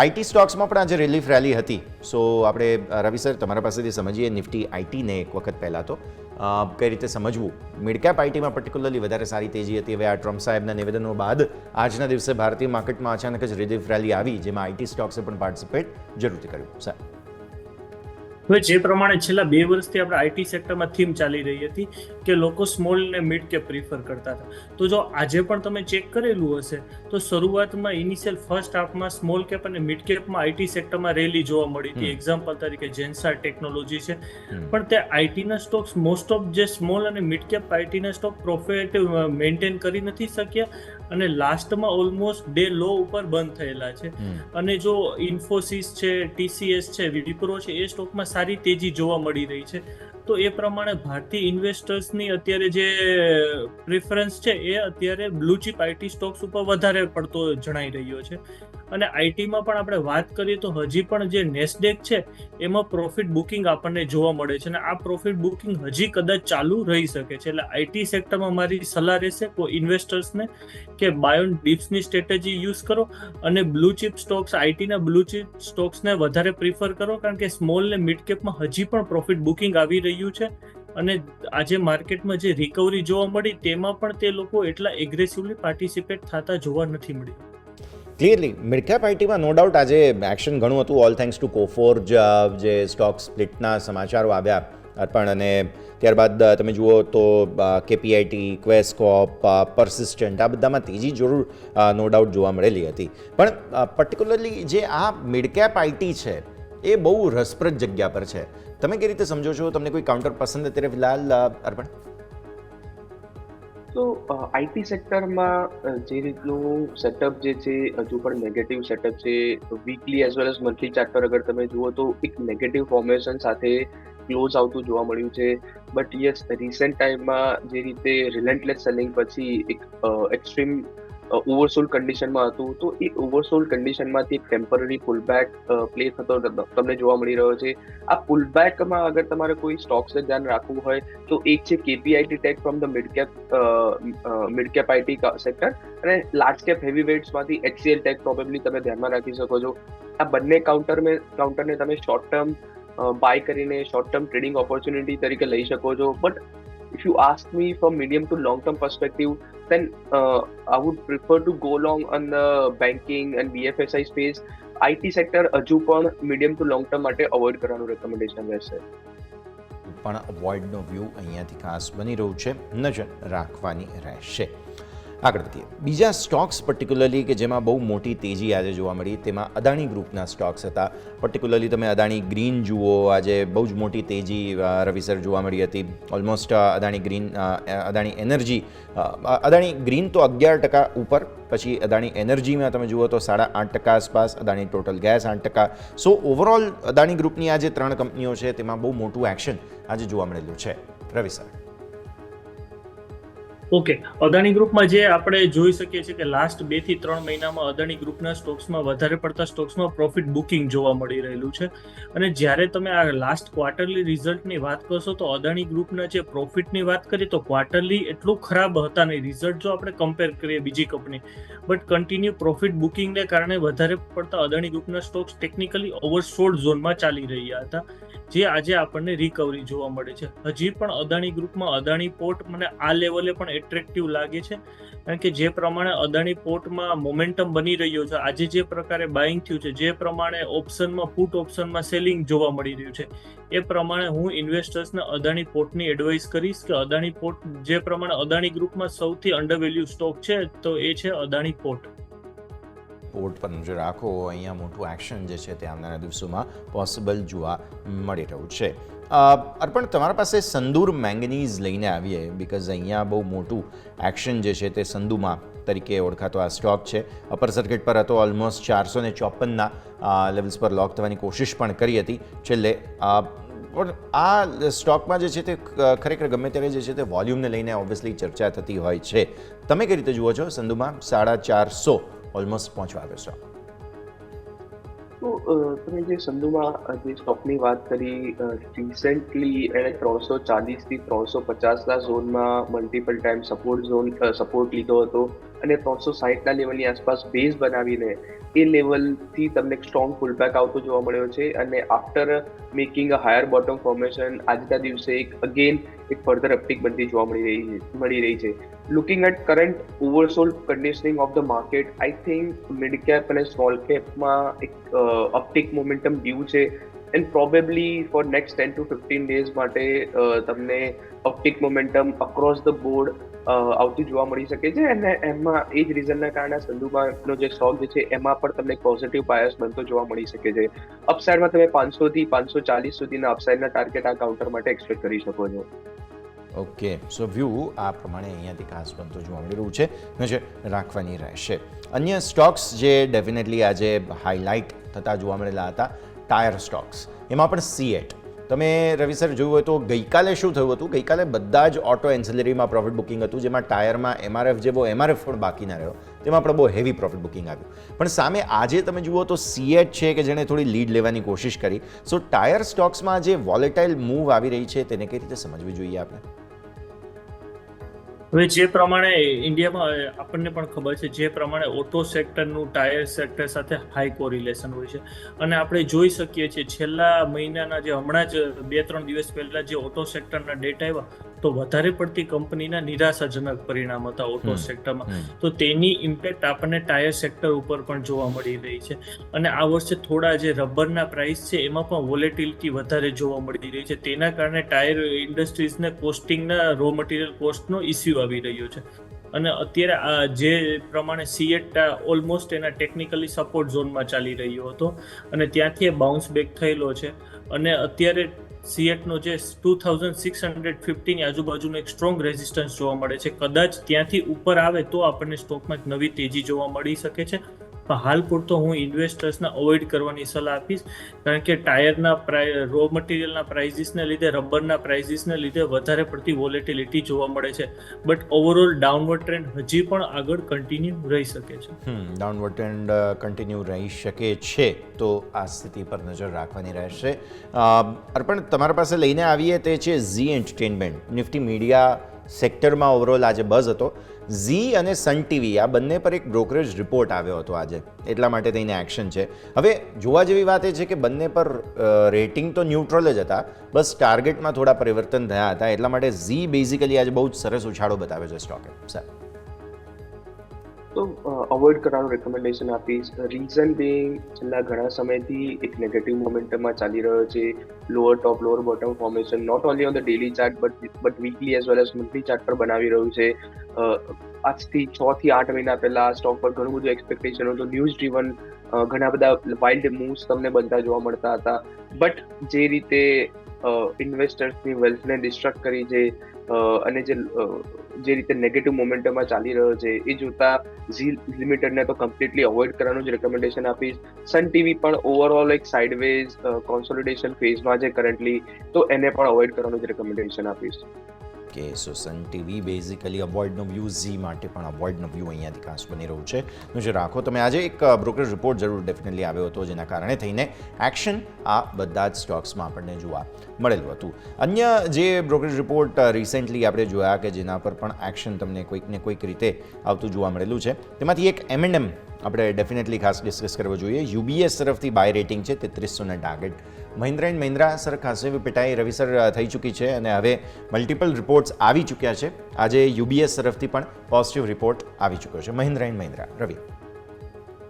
Speaker 3: આઈટી સ્ટોક્સમાં પણ આજે રિલીફ રેલી હતી. સો આપણે રવિ સર તમારા પાસેથી સમજીએ નિફ્ટી આઈટીને એક વખત પહેલાં તો કઈ રીતે સમજવું. મિડ કેપ આઈટીમાં પર્ટિક્યુલરલી વધારે સારી તેજી હતી. હવે આ ટ્રમ્પ સાહેબના નિવેદનો બાદ આજના દિવસે ભારતીય માર્કેટમાં અચાનક જ રિલીફ રેલી આવી, જેમાં આઈટી સ્ટોક્સે પણ પાર્ટિસિપેટ જરૂરથી કર્યું. સર,
Speaker 5: હવે જે પ્રમાણે છેલ્લા 2 વર્ષથી આપણે આઈટી સેક્ટરમાં થીમ ચાલી રહી હતી કે લોકો સ્મોલ ને મિડ કેપ પ્રિફર કરતા હતા, તો જો આજે પણ તમે ચેક કરેલું હશે તો શરૂઆતમાં ઇનિશિયલ ફર્સ્ટ હાફમાં સ્મોલ કેપ અને મિડ કેપમાં આઈટી સેક્ટરમાં રેલી જોવા મળી હતી. એક્ઝામ્પલ તરીકે જેન્સાર ટેકનોલોજી છે, પણ તે આઈટીના સ્ટોક્સ મોસ્ટ ઓફ જે સ્મોલ અને મિડ કેપ આઈટીના સ્ટોક પ્રોફિટ મેન્ટેન કરી નથી શક્યા અને લાસ્ટમાં ઓલમોસ્ટ ડે લો ઉપર બંધ થયેલા છે. અને જો ઇન્ફોસિસ છે, TCS છે, વિપ્રો છે, એ સ્ટોકમાં સારી તેજી જોવા મળી રહી છે. તો એ પ્રમાણે ભારતીય ઇન્વેસ્ટર્સની અત્યારે જે પ્રેફરન્સ છે એ અત્યારે બ્લુ ચીપ આઈટી સ્ટોક્સ ઉપર વધારે પડતો જણાઈ રહ્યો છે. અને આઈટીમાં પણ આપણે વાત કરીએ તો હજી પણ જે નેસ્ડેક છે એમાં પ્રોફિટ બુકિંગ આપણને જોવા મળે છે અને આ પ્રોફિટ બુકિંગ હજી કદાચ ચાલુ રહી શકે છે. એટલે આઈટી સેક્ટરમાં મારી સલાહ રહેશે કોઈ ઇન્વેસ્ટર્સને કે બાય ઓન ડિપ્સની સ્ટ્રેટેજી યુઝ કરો અને બ્લુ ચીપ સ્ટોક્સ, આઈટીના બ્લુ ચીપ સ્ટોક્સને વધારે પ્રિફર કરો, કારણ કે સ્મોલ ને મિડ કેપમાં હજી પણ પ્રોફિટ બુકિંગ આવી રહ્યું છે. અને આજે માર્કેટમાં જે રિકવરી જોવા મળી તેમાં પણ તે લોકો એટલા એગ્રેસિવલી પાર્ટિસિપેટ થતા જોવા નથી મળ્યું.
Speaker 3: ક્લિયરલી મિડ કેપ આઈટીમાં નો ડાઉટ આજે એક્શન ઘણું હતું, ઓલ થેન્ક્સ ટુ કોફોર્જ જે સ્ટોક સ્પ્લિટના સમાચારો આવ્યા અર્પણ, અને ત્યારબાદ તમે જુઓ તો કેપીઆઈટી, ક્વેસ્કોપ, પરસિસ્ટન્ટ આ બધામાં તેજી જરૂર નો ડાઉટ જોવા મળેલી હતી. પણ પર્ટિક્યુલરલી જે આ મિડ કેપ આઈટી છે એ બહુ રસપ્રદ જગ્યા પર છે. તમે કઈ રીતે સમજો છો? તમને કોઈ કાઉન્ટર પસંદ અત્યારે ફિલહાલ અર્પણ?
Speaker 6: તો આઈટી સેક્ટરમાં જે રીતનું સેટઅપ જે છે હજુ પણ નેગેટિવ સેટઅપ છે. Weekly as well as monthly chart પર અગર તમે જુઓ તો એક નેગેટિવ ફોર્મેશન સાથે ક્લોઝ આવતું જોવા મળ્યું છે. બટ યસ, રિસેન્ટ ટાઈમમાં જે રીતે રિલેન્ટલેસ સેલિંગ પછી એક એક્સ્ટ્રીમ ઓવરસોલ્ડ કન્ડિશનમાં હતું, તો એ ઓવરસોલ્ડ કન્ડિશનમાંથી એક ટેમ્પરરી પુલબેક પ્લે થતો તમને જોવા મળી રહ્યો છે. આ પુલબેકમાં અગર તમારે કોઈ સ્ટોક્સને ધ્યાન રાખવું હોય તો એક છે KPIT tech from the mid cap IT sector, અને લાર્જ કેપ હેવી વેઇટ્સમાંથી HCL ટેક પ્રોબેબલી તમે ધ્યાનમાં રાખી શકો છો. આ બંને કાઉન્ટરને તમે શોર્ટ ટર્મ બાય કરીને શોર્ટ ટર્મ ટ્રેડિંગ ઓપોર્ચ્યુનિટી તરીકે લઈ શકો છો. But if you ask me from medium to long term perspective, then I would prefer to go long on the banking and BFSI space. IT sector હજુ પણ medium to long term માટે અવોઇડ કરવાનું રેકમેન્ડેશન રહેશે.
Speaker 3: પણ અવોઇડનો વ્યૂ અહીંયાથી ખાસ બની રહ્યું છે, નજર રાખવાની રહેશે. આગળ વધીએ. બીજા સ્ટોક્સ પર્ટિક્યુલરલી કે જેમાં બહુ મોટી તેજી આજે જોવા મળી તેમાં અદાણી ગ્રુપના સ્ટોક્સ હતા. પર્ટિક્યુલરલી તમે અદાણી ગ્રીન જુઓ, આજે બહુ જ મોટી તેજી રવિસર જોવા મળી હતી. Almost Adani green, Adani energy, Adani green તો 11% ઉપર, પછી અદાણી એનર્જીમાં તમે જુઓ તો 8.5% આસપાસ, અદાણી ટોટલ ગેસ 8%. સો ઓવરઓલ અદાણી ગ્રુપની આ જે 3 કંપનીઓ છે તેમાં બહુ મોટું એક્શન આજે જોવા મળેલું છે. રવિસર.
Speaker 5: ઓકે, અદાણી ગ્રુપમાં જે આપણે જોઈ શકીએ છીએ કે લાસ્ટ 2 થી 3 મહિનામાં અદાણી ગ્રુપના સ્ટોક્સમાં વધારે પડતા સ્ટોક્સમાં પ્રોફિટ બુકિંગ જોવા મળી રહેલું છે. અને જ્યારે તમે આ લાસ્ટ ક્વાર્ટરલી રિઝલ્ટની વાત કરશો તો અદાણી ગ્રુપના જે પ્રોફિટની વાત કરીએ તો ક્વાર્ટરલી એટલું ખરાબ હતા નહીં રિઝલ્ટ જો આપણે કમ્પેર કરીએ બીજી કંપની. બટ કન્ટિન્યુ પ્રોફિટ બુકિંગને કારણે વધારે પડતા અદાણી ગ્રુપના સ્ટોક્સ ટેકનિકલી ઓવરસોલ્ડ ઝોનમાં ચાલી રહ્યા હતા. જે આજે આપણને રિકવરી જોવા મળે છે. હજી પણ અદાણી ગ્રુપમાં અદાણી પોર્ટ મને આ લેવલે પણ એટ્રેક્ટિવ લાગે છે, કારણ કે જે પ્રમાણે અદાણી પોર્ટમાં મોમેન્ટમ બની રહ્યો છે, આજે જે પ્રકારે બાઇંગ થયું છે, જે પ્રમાણે ઓપ્શનમાં પુટ ઓપ્શનમાં સેલિંગ જોવા મળી રહ્યું છે, એ પ્રમાણે હું ઇન્વેસ્ટર્સને અદાણી પોર્ટની એડવાઇસ કરીશ કે અદાણી પોર્ટ, જે પ્રમાણે અદાણી ગ્રુપમાં સૌથી અંડરવેલ્યુ સ્ટોક છે તો એ છે અદાણી પોર્ટ.
Speaker 3: પોર્ટ પર નજર રાખો, અહીંયા મોટું એક્શન જે છે તે આવનારા દિવસોમાં પોસિબલ જોવા મળી રહ્યું છે. અર્પણ, તમારા પાસે સંદૂર મેંગનીઝ લઈને આવીએ, બિકોઝ અહીંયા બહુ મોટું એક્શન જે છે તે સંદુમાં તરીકે ઓળખાતો આ સ્ટોક છે. અપર સર્કિટ પર હતો, ઓલમોસ્ટ 454ના લેવલ્સ પર લોક થવાની કોશિશ પણ કરી હતી છેલ્લે. પણ આ સ્ટોકમાં જે છે તે ખરેખર ગમે ત્યારે જે છે તે વોલ્યુમને લઈને ઓબ્વિયસલી ચર્ચા થતી હોય છે. તમે કઈ રીતે જુઓ છો સંદુમાં 450 ઓલમોસ્ટ પહોંચવા આવ્યો સ્ટોક?
Speaker 6: તો તમે જે સંધુમાં જે સ્ટોકની વાત કરી, રિસેન્ટલી એણે 340 થી 350ના ઝોનમાં મલ્ટિપલ ટાઈમ સપોર્ટ લીધો હતો અને 360ના લેવલની આસપાસ બેઝ બનાવીને એ લેવલથી તમને એક સ્ટ્રોંગ પુલબેક આવતો જોવા મળ્યો છે અને after making a higher bottom formation આજના દિવસે એક ફર્ધર અપટિક બનતી જોવા મળી રહી છે. Looking at current oversold conditioning of the market, I think mid cap અને સ્મોલ કેપમાં એક અપટિક મોમેન્ટમ ડ્યુ છે and probably for next 10 to 15 days માટે તમને uptick momentum across the board આવતી જોવા મળી શકે છે અને એમાં એ જ રીઝનના કારણે સંધુમાંનો જે સ્ટોક જે છે એમાં પણ તમને પોઝિટિવ બાયસ બનતો જોવા મળી શકે છે. અપસાઇડમાં તમે 500 થી 540 સુધીના અપસાઇડના ટાર્ગેટ આ કાઉન્ટર માટે એક્સપેક્ટ કરી શકો છો.
Speaker 3: ઓકે, સો વ્યૂ આ પ્રમાણે અહીંયાથી ખાસ બનતો જોવા મળી રહ્યું છે, નજર રાખવાની રહેશે. અન્ય સ્ટોક્સ જે ડેફિનેટલી આજે હાઇલાઇટ થતા જોવા મળેલા હતા, ટાયર સ્ટોક્સ, એમાં પણ સીએટ. તમે રવિ સર જોયું હોય તો ગઈકાલે શું થયું હતું? ગઈકાલે બધા જ ઓટો એન્સિલરીમાં પ્રોફિટ બુકિંગ હતું, જેમાં ટાયરમાં એમઆરએફ જેવો એમઆરએફ પણ બાકી ના રહ્યો, તેમાં પણ બહુ હેવી પ્રોફિટ બુકિંગ આવ્યું. પણ સામે આજે તમે જુઓ તો સીએટ છે કે જેણે થોડી લીડ લેવાની કોશિશ કરી. સો ટાયર સ્ટોક્સમાં જે વોલેટાઇલ મૂવ આવી રહી છે તેને કઈ રીતે સમજવી જોઈએ આપણે?
Speaker 5: હવે જે પ્રમાણે ઇન્ડિયામાં આપણને પણ ખબર છે, જે પ્રમાણે ઓટો સેક્ટરનું ટાયર સેક્ટર સાથે હાઈ કોરિલેશન હોય છે અને આપણે જોઈ શકીએ છીએ છેલ્લા મહિનાના જે હમણાં જ 2-3 દિવસ પહેલા જે ઓટો સેક્ટરના ડેટા આવ્યા તો વધારે પડતી કંપનીના નિરાશાજનક પરિણામ હતા ઓટો સેક્ટરમાં. તો તેની ઇમ્પેક્ટ આપણને ટાયર સેક્ટર ઉપર પણ જોવા મળી રહી છે અને આ વર્ષે થોડા જે રબરના પ્રાઇસ છે એમાં પણ વોલેટિલિટી વધારે જોવા મળી રહી છે. તેના કારણે ટાયર ઇન્ડસ્ટ્રીઝને કોસ્ટિંગના રો મટીરિયલ કોસ્ટનો ઇસ્યુ આવી રહ્યો છે અને અત્યારે આ જે પ્રમાણે સીએટ ઓલમોસ્ટ એના ટેકનિકલી સપોર્ટ ઝોનમાં ચાલી રહ્યો હતો અને ત્યાંથી એ બાઉન્સ બેક થયેલો છે અને અત્યારે સીએટનો જે 2650 ની આજુબાજુનો એક સ્ટ્રોંગ રેઝિસ્ટન્સ જોવા મળે છે. કદાચ ત્યાંથી ઉપર આવે તો આપણને સ્ટોકમાં એક નવી તેજી જોવા મળી શકે છે. પણ હાલ પૂરતો હું ઇન્વેસ્ટર્સને અવોઇડ કરવાની સલાહ આપીશ, કારણ કે ટાયરના રો મટીરિયલના પ્રાઇઝિસને લીધે, રબરના પ્રાઇઝિસને લીધે વધારે પડતી વોલેટિલિટી જોવા મળે છે. બટ ઓવરઓલ ડાઉનવર્ડ ટ્રેન્ડ હજી પણ આગળ કન્ટિન્યુ રહી શકે છે.
Speaker 3: ડાઉનવર્ડ ટ્રેન્ડ કન્ટિન્યુ રહી શકે છે, તો આ સ્થિતિ પર નજર રાખવાની રહેશે. અર્પણ, તમારા પાસે લઈને આવીએ તે છે ઝી એન્ટરટેનમેન્ટ. નિફ્ટી મીડિયા સેક્ટરમાં ઓવરઓલ આજે બઝ હતો. ઝી અને સન ટીવી આ બંને પર એક બ્રોકરેજ રિપોર્ટ આવ્યો હતો આજે, એટલા માટે થઈને એક્શન છે. હવે જોવા જેવી વાત એ છે કે બંને પર રેટિંગ તો ન્યુટ્રલ જ હતા, બસ ટાર્ગેટમાં થોડા પરિવર્તન થયા હતા, એટલા માટે ઝી બેઝિકલી આજે બહુ જ સરસ ઉછાળો બતાવ્યો છે સ્ટોકે. સાહેબ
Speaker 6: તો અવોઇડ કરવાનું રેકમેન્ડેશન આપીશ. રીઝન બિંગ છેલ્લા ઘણા સમયથી એક નેગેટિવ મોમેન્ટમમાં ચાલી રહ્યો છે. Lower top lower bottom formation not only on the daily chart but weekly as well as monthly chart પર બનાવી રહ્યું છે. આજથી 6 થી 8 મહિના પહેલા આ સ્ટોક પર ઘણું બધું એક્સપેક્ટેશન હતું. ન્યૂઝ ડ્રીવન ઘણા બધા વાઇલ્ડ મૂવ્સ તમને બનતા જોવા મળતા હતા. બટ જે રીતે ઇન્વેસ્ટર્સની વેલ્થને ડિસ્ટ્રક્ટ કરી છે અને જે રીતે નેગેટિવ મોમેન્ટમમાં ચાલી રહ્યો છે એ જોતા ઝી લિમિટેડને તો કમ્પ્લીટલી અવોઇડ કરવાનું જ રેકમેન્ડેશન આપીશ. સન ટીવી પણ ઓવરઓલ એક સાઇડવેઝ કોન્સોલિડેશન ફેઝમાં છે કરન્ટલી, તો એને પણ અવોઇડ કરવાનું જ રેકમેન્ડેશન આપીશ.
Speaker 3: કે સો સન ટીવી બેઝિકલી અવોઇડનો વ્યૂ, ઝી માટે પણ અવોઇડનો વ્યૂ અહીંયાથી ખાસ બની રહ્યું છે. જો રાખો તમે, આજે એક બ્રોકરેજ રિપોર્ટ જરૂર ડેફિનેટલી આવ્યો હતો, જેના કારણે થઈને એક્શન આ બધા જ સ્ટોક્સમાં આપણને જોવા મળેલું હતું. અન્ય જે બ્રોકરેજ રિપોર્ટ રિસેન્ટલી આપણે જોયા કે જેના પર પણ એક્શન તમને કોઈક ને કોઈક રીતે આવતું જોવા મળેલું છે, તેમાંથી એક M&M આપણે ડેફિનેટલી ખાસ ડિસ્કસ કરવો જોઈએ. યુબીએસ તરફથી બાય રેટિંગ છે 3300ના target Mahindra and Mahindra sir ખાસ એવી પેટાઈ રવિ સર થઈ ચૂકી છે અને હવે મલ્ટિપલ રિપોર્ટ્સ આવી ચૂક્યા છે. આજે યુબીએસ તરફથી પણ પોઝિટિવ રિપોર્ટ આવી ચૂક્યો છે. મહિન્દ્રા એન્ડ મહિન્દ્રા, રવિ.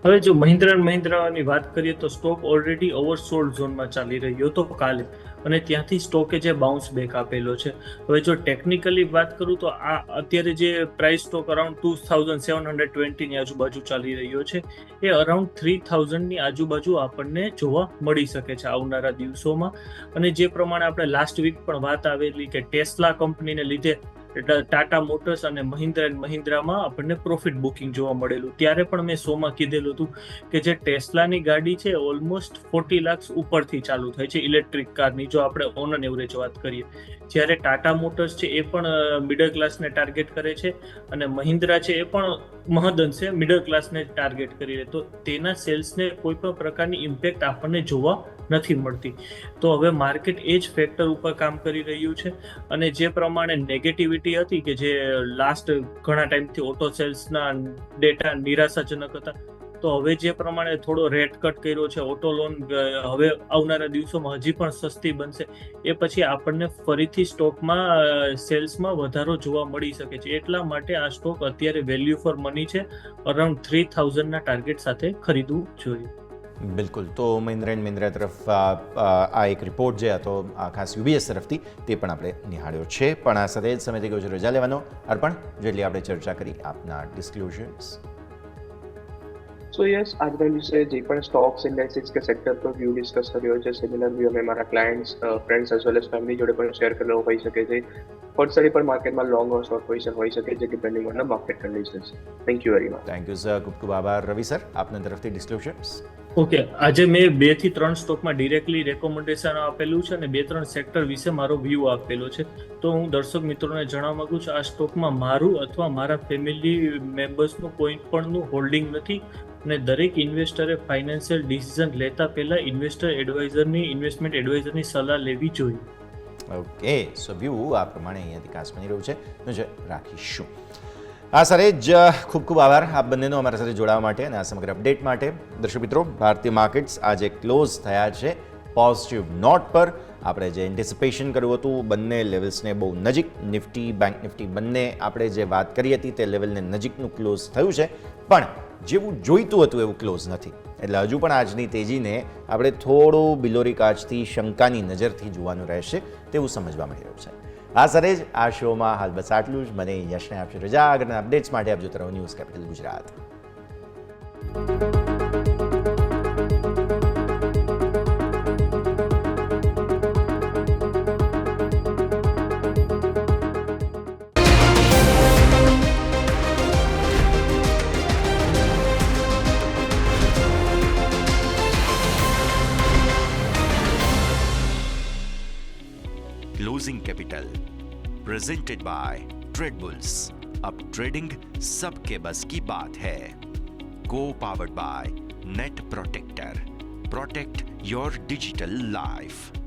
Speaker 5: હવે જો મહિન્દ્રા એન્ડ મહિન્દ્રાની વાત કરીએ તો સ્ટોક ઓલરેડી ઓવરસોલ્ડ ઝોનમાં ચાલી રહ્યો હતો કાલે, અને ત્યાંથી સ્ટોકે જે બાઉન્સ બેક આપેલો છે. હવે જો ટેકનિકલી વાત કરું તો આ અત્યારે જે પ્રાઇસ સ્ટોક અરાઉન્ડ 2720 ની આજુબાજુ ચાલી રહ્યો છે, એ અરાઉન્ડ 3000 ની આજુબાજુ આપણને જોવા મળી શકે છે આવનારા દિવસોમાં. અને જે પ્રમાણે આપણે લાસ્ટ વીક પણ વાત આવેલી કે ટેસ્લા કંપનીને લીધે ટાટા મોટર્સ અને મહિન્દ્રા એન્ડ મહિન્દ્રામાં આપણને પ્રોફિટ બુકિંગ જોવા મળેલું, ત્યારે પણ મેં શોમાં કીધેલું હતું કે જે ટેસ્લાની ગાડી છે ઓલમોસ્ટ 40 લાખ ઉપરથી ચાલુ થાય છે ઇલેક્ટ્રિક કારની, જો આપણે ઓન એન એવરેજ વાત કરીએ. જ્યારે ટાટા મોટર્સ છે એ પણ મિડલ ક્લાસને ટાર્ગેટ કરે છે, અને મહિન્દ્રા છે એ પણ મહદઅંશે મિડલ ક્લાસને ટાર્ગેટ કરી રહે, તો તેના સેલ્સને કોઈ પણ પ્રકારની ઇમ્પેક્ટ આપણને જોવા નથી મળતી. તો હવે માર્કેટ એ જ ફેક્ટર ઉપર કામ કરી રહ્યું છે, અને જે પ્રમાણે નેગેટિવિટી હતી કે જે લાસ્ટ ઘણા ટાઈમથી ઓટો સેલ્સના ડેટા નિરાશાજનક હતા, તો હવે જે પ્રમાણે થોડો રેટ કટ કર્યો છે, ઓટો લોન હવે આવનારા દિવસોમાં હજી પણ સસ્તી બનશે, એ પછી આપણને ફરીથી સ્ટોકમાં સેલ્સમાં વધારો જોવા મળી શકે છે. એટલા માટે આ સ્ટોક અત્યારે વેલ્યુ ફોર મની છે, અરાઉન્ડ 3000ના ટાર્ગેટ સાથે ખરીદવું જોઈએ.
Speaker 3: બિલકુલ. તો મહિન્દ્રા એન્ડ મહિન્દ્રા તરફ આ એક રિપોર્ટ જે હતો ખાસ યુબીએસ તરફથી, તે પણ આપણે નિહાળ્યો છે. પણ આ સાથે જ સમય થઈ ગયો છે રજા લેવાનો. અર્પણ, જેટલી આપણે ચર્ચા કરી આપના ડિસ્ક્લોઝર્સ.
Speaker 6: સો યસ, આજના દિવસે જે પણ સ્ટોક્સ, ઇન્ડેક્સિસ કે સેક્ટર પર વ્યૂ ડિસ્કસ કર્યો છે, સિમિલર વ્યૂ અમે મારા clients, friends as well as family જોડે પણ શેર કરેલો હોઈ શકે છે. પર્સનલી પણ માર્કેટમાં લોંગ ઓર શોર્ટ પોઝિશન હોઈ શકે છે, depending on the market conditions. Thank you very much.
Speaker 3: Thank you sir, ખૂબ ખૂબ આભાર. રવિ સર, આપના તરફથી ડિસ્ક્લોઝર્સ.
Speaker 5: ઓકે, આજે મેં 2 થી 3 સ્ટોકમાં ડિરેક્ટલી રેકોમેન્ડેશન આપેલું છે અને 2-3 સેક્ટર વિશે મારો વ્યૂ આપેલો છે. તો હું દર્શક મિત્રોને જણાવવા માંગુ છું, આ સ્ટોકમાં મારું અથવા મારા ફેમિલી મેમ્બર્સનું કોઈ પણનું હોલ્ડિંગ નથી, અને દરેક ઇન્વેસ્ટરે ફાઇનાન્શિયલ ડિસિઝન લેતા પહેલા ઇન્વેસ્ટમેન્ટ એડવાઇઝરની સલાહ લેવી જોઈએ.
Speaker 3: ઓકે, સો વ્યૂ આ પ્રમાણે અહીંયાથી ખાસ બની રહ્યું છે, નજર રાખીશું. આ સાથે જ ખૂબ ખૂબ આભાર આપ બંનેનો અમારા સાથે જોડાવા માટે અને આ સમગ્ર અપડેટ માટે. દર્શક મિત્રો, ભારતીય માર્કેટ્સ આજે ક્લોઝ થયા છે પોઝિટિવ નોટ પર. આપણે જે એન્ટિસિપેશન કર્યું હતું બંને લેવલ્સને બહુ નજીક, નિફ્ટી, બેંક નિફ્ટી બંને આપણે જે વાત કરી હતી તે લેવલને નજીકનું ક્લોઝ થયું છે, પણ જેવું જોઈતું હતું એવું ક્લોઝ નથી. એટલે હજુ પણ આજની તેજીને આપણે થોડું બિલોરી કાચથી શંકાની નજરથી જોવાનું રહેશે તેવું સમજવા મળી રહ્યું છે. આ સાથે જ આ શોમાં હાલ બસ આટલું જ. મને યશને આપશે રજા. આગળના અપડેટ્સ માટે આપ જોતા રહો news capital Gujarat.
Speaker 2: Closing capital presented by Tradebulls. अब ट्रेडिंग सबके बस की बात है. को powered by net protector. Protect your digital life.